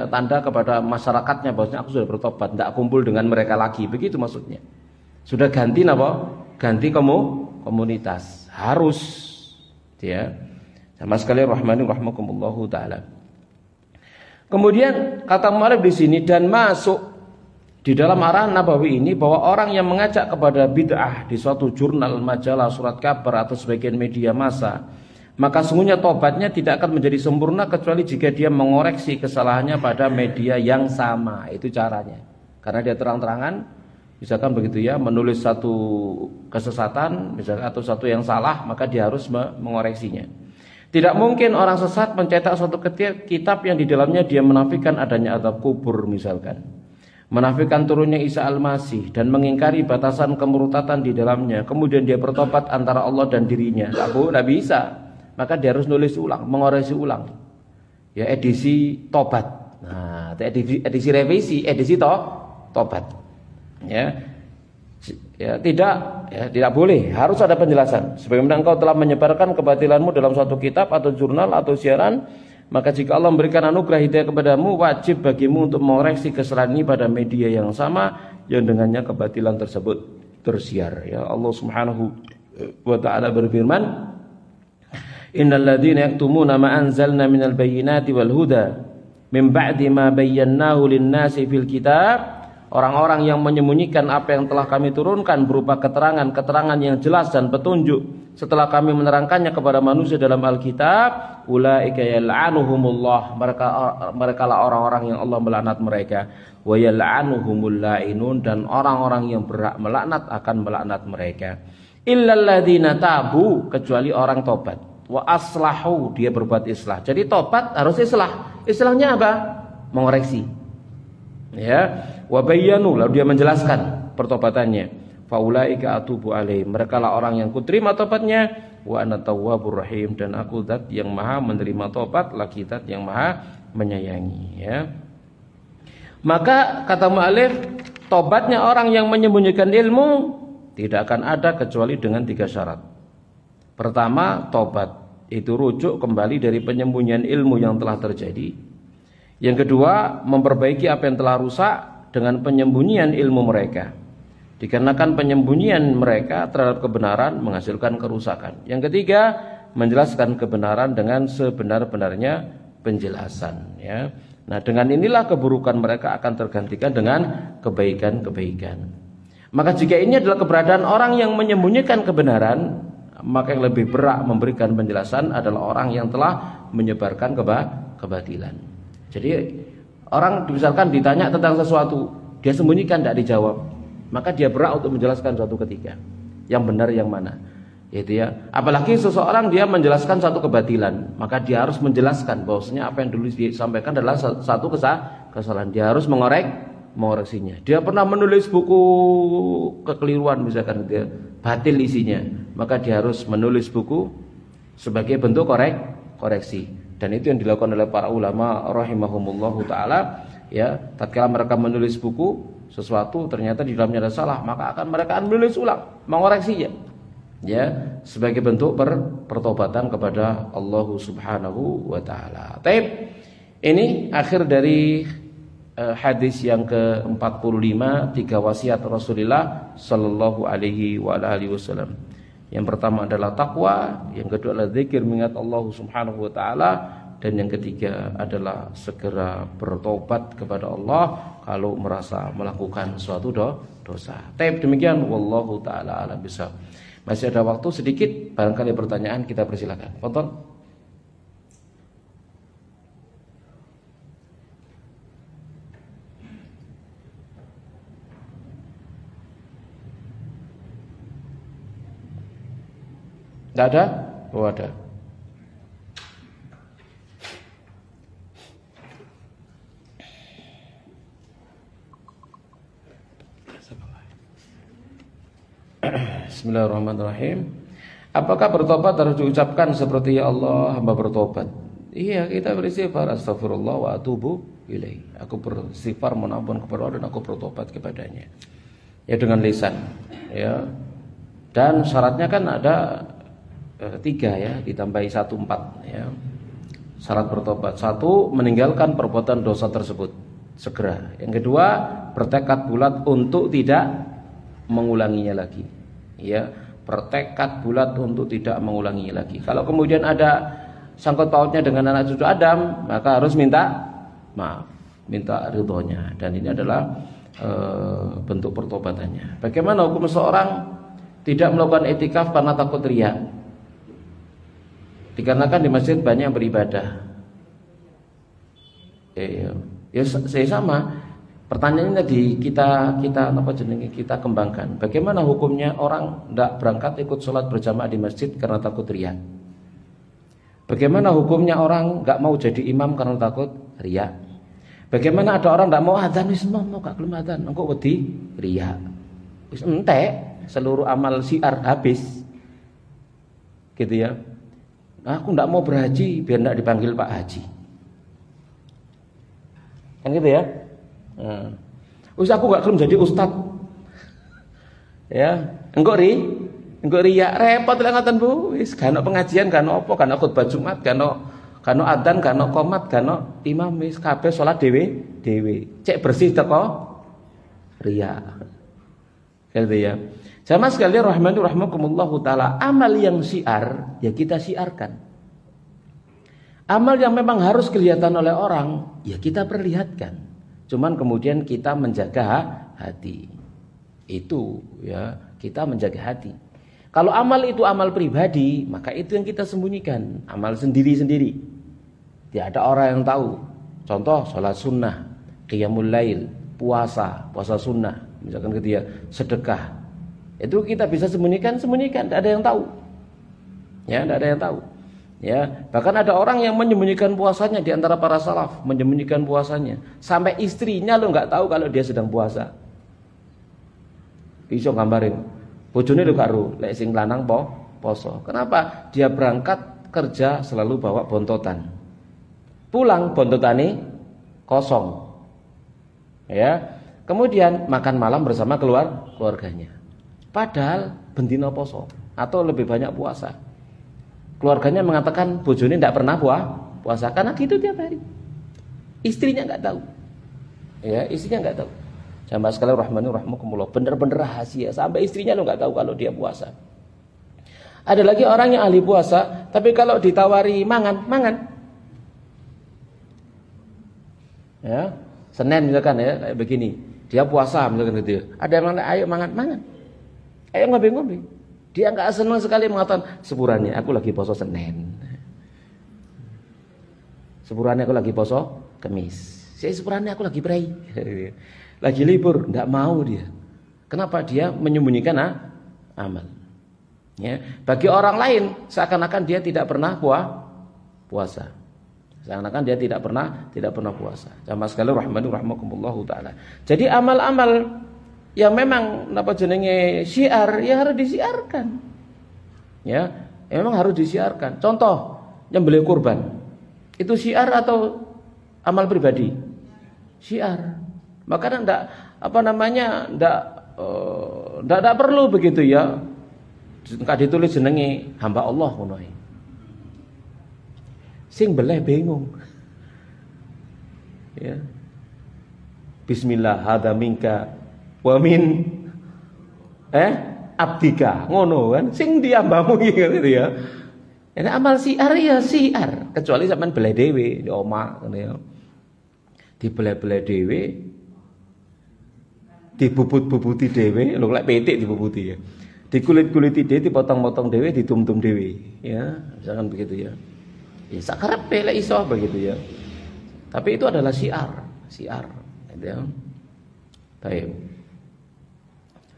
tanda kepada masyarakatnya bahwasanya aku sudah bertobat, tidak kumpul dengan mereka lagi, begitu maksudnya. Sudah ganti komunitas, harus ya. Sama sekali rahmani rahmakumullahu taala. Kemudian kata mu'allif di sini, dan masuk di dalam arahan Nabawi ini bahwa orang yang mengajak kepada bid'ah di suatu jurnal, majalah, surat kabar atau sebagian media massa, maka sungguhnya tobatnya tidak akan menjadi sempurna kecuali jika dia mengoreksi kesalahannya pada media yang sama. Itu caranya. Karena dia terang-terangan, misalkan begitu ya, menulis satu kesesatan misalkan atau satu yang salah, maka dia harus mengoreksinya. Tidak mungkin orang sesat mencetak suatu kitab yang di dalamnya dia menafikan adanya azab kubur misalkan, menafikan turunnya Isa Al-Masih dan mengingkari batasan kemurtatan di dalamnya. Kemudian dia bertobat antara Allah dan dirinya. Tidak bisa. Maka dia harus nulis ulang, mengoreksi ulang. Ya, edisi tobat. Nah, edisi revisi, edisi tobat. Ya, tidak boleh, harus ada penjelasan. Sebagaimana engkau telah menyebarkan kebatilanmu dalam suatu kitab atau jurnal atau siaran, maka jika Allah memberikan anugerah hidayah kepadamu, wajib bagimu untuk mengoreksi kesalahan ini pada media yang sama yang dengannya kebatilan tersebut tersiar. Ya, Allah Subhanahu wa taala berfirman, Innal ladzina yaktumuna ma anzalna minal bayyinati wal huda min ba'di ma bayyanahu lin-nasi fil kitab. Orang-orang yang menyembunyikan apa yang telah kami turunkan berupa keterangan-keterangan yang jelas dan petunjuk setelah kami menerangkannya kepada manusia dalam Alkitab, ulaika yal'anuhumullah, mereka lah orang-orang yang Allah melaknat mereka, wa yal'anuhumul la'inun, dan orang-orang yang berhak melaknat akan melaknat mereka. Illal ladzina tabu, kecuali orang tobat, wa aslahu, dia berbuat islah. Jadi tobat harus islah. Islahnya apa? Mengoreksi. Ya, wa bayyanu, lalu dia menjelaskan pertobatannya. Faulaika atubu alaihim, mereka lah orang yang kuterima tobatnya. Wa ana tawwabur rahim, dan aku zat yang maha menerima tobat, lagi zat yang maha menyayangi. Ya. Maka kata mu'allif, tobatnya orang yang menyembunyikan ilmu tidak akan ada kecuali dengan 3 syarat. Pertama, tobat itu rujuk kembali dari penyembunyian ilmu yang telah terjadi. Yang kedua, memperbaiki apa yang telah rusak dengan penyembunyian ilmu mereka. Dikarenakan penyembunyian mereka terhadap kebenaran menghasilkan kerusakan. Yang ketiga, menjelaskan kebenaran dengan sebenar-benarnya penjelasan. Ya. Nah, dengan inilah keburukan mereka akan tergantikan dengan kebaikan-kebaikan. Maka jika ini adalah keberadaan orang yang menyembunyikan kebenaran, maka yang lebih berhak memberikan penjelasan adalah orang yang telah menyebarkan kebatilan. Jadi orang misalkan ditanya tentang sesuatu, dia sembunyikan, tidak dijawab, maka dia berhak untuk menjelaskan suatu ketika yang benar yang mana. Gitu ya. Apalagi seseorang dia menjelaskan satu kebatilan, maka dia harus menjelaskan bahwasanya apa yang dulu disampaikan adalah satu kesalahan. Dia harus mengoreksinya. Dia pernah menulis buku kekeliruan misalkan, dia batil isinya, maka dia harus menulis buku sebagai bentuk koreksi. Dan itu yang dilakukan oleh para ulama rahimahumullahu taala. Ya, tatkala mereka menulis buku sesuatu ternyata di dalamnya ada salah, maka mereka akan menulis ulang, mengoreksinya. Ya, sebagai bentuk pertobatan kepada Allah Subhanahu wa taala. Baik. Ini akhir dari hadis yang ke-45, 3 wasiat Rasulullah sallallahu alaihi wa alihi wasallam. Yang pertama adalah takwa, yang kedua adalah zikir mengingat Allah Subhanahu wa taala, dan yang ketiga adalah segera bertobat kepada Allah kalau merasa melakukan suatu dosa. Demikian, wallahu taala alam bisawab. Masih ada waktu sedikit, barangkali pertanyaan kita persilakan. Fadhol. Tidak ada? Oh, ada. Bismillahirrahmanirrahim. Apakah bertobat harus diucapkan seperti ya Allah hamba bertobat? Iya, kita beristighfar, astagfirullah wa atubu ilaih. Aku beristighfar, mohon ampun kepada Allah dan aku bertobat kepadanya. Ya, dengan lisan. Ya. Dan syaratnya kan ada 3 ya, ditambahi 1 4 ya. Syarat bertobat. 1, meninggalkan perbuatan dosa tersebut segera. Yang kedua, bertekad bulat untuk tidak mengulanginya lagi. Ya, bertekad bulat untuk tidak mengulanginya lagi. Kalau kemudian ada sangkut pautnya dengan anak cucu Adam, maka harus minta maaf, minta ridhonya. Dan ini adalah bentuk pertobatannya. Bagaimana hukum seorang tidak melakukan etikaf karena takut riya? Dikarenakan di masjid banyak yang beribadah. Ya saya sama. Pertanyaannya tadi kita kembangkan. Bagaimana hukumnya orang tidak berangkat ikut sholat berjamaah di masjid karena takut riya? Bagaimana hukumnya orang nggak mau jadi imam karena takut riya? Bagaimana ada orang tidak mau adzan, wis mau gak gelem adzan, engko wedi riya. Wis entek, seluruh amal syiar habis. Gitu ya. Aku tidak mau berhaji biar tidak dipanggil Pak Haji. Kan gitu ya. Wis aku gak gelem jadi ustad. Ya, engko riya repot lek ngoten Bu. Wis gak ono pengajian, gak ono apa, gak ono khutbah Jumat, gak ono adzan, gak ono qomat, gak ono imam, wis kabeh salat dhewe. Cek bersih teko riya. Gitu ya. Sama sekali rahmani rahmakumullahu taala, amal yang syiar ya kita syiarkan. Amal yang memang harus kelihatan oleh orang ya kita perlihatkan. Cuman kemudian kita menjaga hati. Itu ya, kita menjaga hati. Kalau amal itu amal pribadi, maka itu yang kita sembunyikan, amal sendiri-sendiri. Tidak ada orang yang tahu. Contoh salat sunnah, qiyamul lail, puasa sunnah, misalkan gitu ya, sedekah. Itu kita bisa sembunyikan, tidak ada yang tahu. Ya, tidak ada yang tahu. Ya, bahkan ada orang yang menyembunyikan puasanya di antara para salaf, menyembunyikan puasanya. Sampai istrinya lo nggak tahu kalau dia sedang puasa. Iso gambarin. Bojone lo gak ro, lek sing lanang poso. Kenapa? Dia berangkat kerja selalu bawa bontotan. Pulang bontotane kosong. Ya. Kemudian makan malam bersama keluarganya. Padahal bendino poso atau lebih banyak puasa. Keluarganya mengatakan bojone tidak pernah puasa karena gitu tiap hari. Istrinya nggak tahu. Ya, istrinya nggak tahu. Jamaah sekalian rahmani rahmakumullah, bener-bener rahasia sampai istrinya lo nggak tahu kalau dia puasa. Ada lagi orang yang ahli puasa, tapi kalau ditawari mangan. Ya, Senin misalkan ya kayak begini, dia puasa misalkan gitu. Ada yang bilang ayo mangan. Ayo ngombe. Dia enggak senang sekali mengatakan sepurannya aku lagi poso Senin. Sepurannya aku lagi poso Kamis. Sepurannya aku lagi pray. Lagi libur, enggak mau dia. Kenapa? Dia menyembunyikan amal. Ya, bagi orang lain seakan-akan dia tidak pernah puasa. Seakan-akan dia tidak pernah puasa. Jamaah sekalian rahmani rahmakumullahu taala. Jadi amal-amal yang memang apa jenenge syiar ya harus disiarkan. Ya, memang harus disiarkan. Contoh, nyembelih kurban. Itu syiar atau amal pribadi? Syiar. Maka enggak perlu begitu ya. Enggak ditulis jenenge hamba Allah ngono ae. Sing beleh bingung. Ya. Bismillah hadza minka wa min abdika ngono kan sing diambamu gitu ya. Ini amal syiar ya syiar, kecuali sampean beleh dhewe di omah ngono ya. Dibeleh-beleh dhewe, dibubut-bubuti dhewe, lho lek petik dibubuti ya. Dikulit-kuliti dhewe, dipotong-potong dhewe, ditum-tum dhewe ya, misalkan begitu ya. Ya sakarepe lek iso begitu ya. Tapi itu adalah syiar gitu ya. Baik.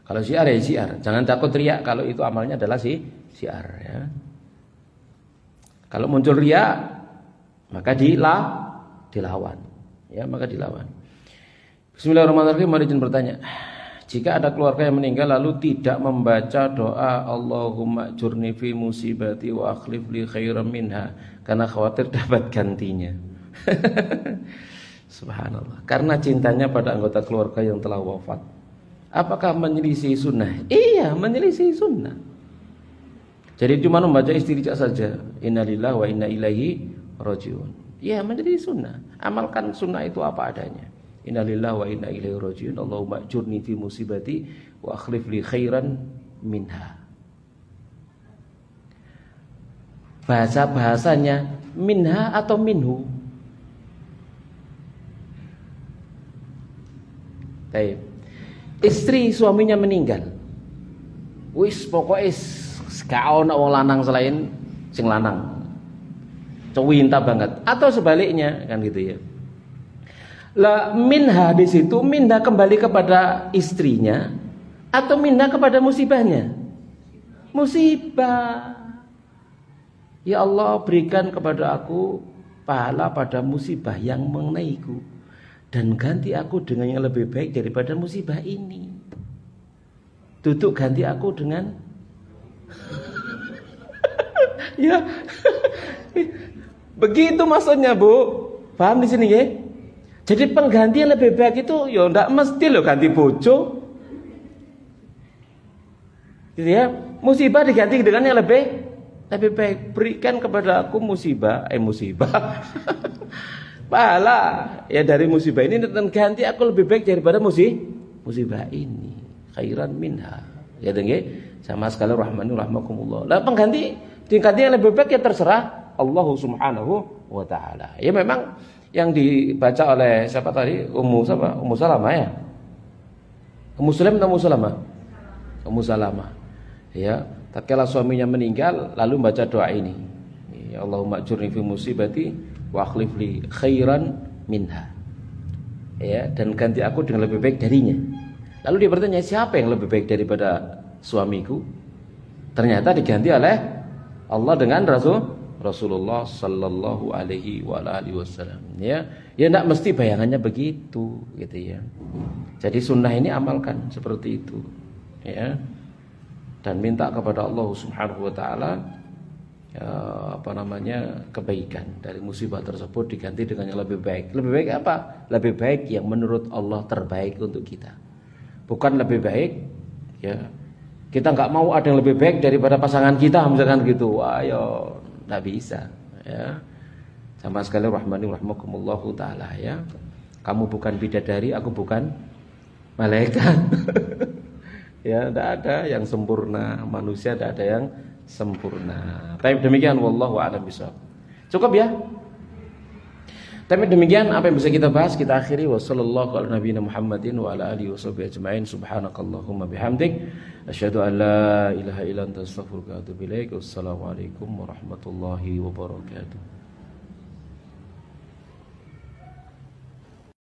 Kalau syiar ya syiar, jangan takut riya kalau itu amalnya adalah syiar ya. Kalau muncul riya maka dilawan. Ya, maka dilawan. Bismillahirrahmanirrahim. Mari izin bertanya. Jika ada keluarga yang meninggal lalu tidak membaca doa Allahumma ajurni fi musibati wa akhlif li khairan minha karena khawatir dapat gantinya. Subhanallah. Karena cintanya pada anggota keluarga yang telah wafat. Apakah menyelisih sunnah? Iya, menyelisih sunnah. Jadi cuma membaca istirja saja. Innalillahi wa inna ilaihi rajiun. Iya, menyelisih sunnah. Amalkan sunnah itu apa adanya. Innalillahi wa inna ilaihi rajiun. Allahumma ajurni fi musibati wa akhlif li khairan minha. Bahasanya minha atau minhu? Baik. Istri suaminya meninggal. Wis pokoknya gak ono wong lanang selain sing lanang. Cewinta banget atau sebaliknya kan gitu ya. Lah minha di situ minha kembali kepada istrinya atau minha kepada musibahnya? Musibah. Ya Allah, berikan kepada aku pahala pada musibah yang mengenaiku dan ganti aku dengan yang lebih baik daripada musibah ini. Duduk ganti aku dengan ya. Begitu maksudnya, Bu. Paham di sini ya? Jadi pengganti yang lebih baik itu ya ndak mesti lo ganti bojo. Gitu ya. Musibah diganti dengan yang lebih baik. Berikan kepada aku musibah pahala ya dari musibah ini dan ganti aku lebih baik daripada musibah ini. Khairan minha. Ya nggih. Sama sekali rahmani rahmakumullah. Lah pengganti diganti yang lebih baik ya terserah Allah Subhanahu wa taala. Ya memang yang dibaca oleh siapa tadi? Ummu Salamah ya. Ummu Sulaim atau Ummu Salamah? Ummu Salamah. Ya, tatkala suaminya meninggal lalu baca doa ini. Ya Allahumma ajurni fi musibati wa akhlif li khairan minha. Ya, dan ganti aku dengan lebih baik darinya. Lalu dia bertanya, siapa yang lebih baik daripada suamiku? Ternyata diganti oleh Allah dengan Rasulullah sallallahu alaihi wasallam. Ya enggak mesti bayangannya begitu gitu ya. Jadi sunnah ini amalkan seperti itu. Ya. Dan minta kepada Allah Subhanahu wa taala kebaikan dari musibah tersebut diganti dengan yang lebih baik. Lebih baik apa? Lebih baik yang menurut Allah terbaik untuk kita. Bukan lebih baik ya. Kita enggak mau ada yang lebih baik daripada pasangan kita misalkan gitu. Ayo, enggak bisa ya. Sama sekali rahmani rahmakumullahu taala ya. Kamu bukan bidadari, aku bukan malaikat. Ya, tidak ada yang sempurna, manusia tidak ada yang sempurna. Tapi demikian wallahu a'lam bishawab. Cukup ya? Tapi demikian apa yang bisa kita bahas, kita akhiri. Wassallallahu ala nabiyina Muhammadin wa ala alihi washabbihi ajma'in. Subhanakallahumma bihamdik asyhadu an la ilaha illa anta astaghfiruka wa atubu ilaik. Wassalamualaikum warahmatullahi wabarakatuh.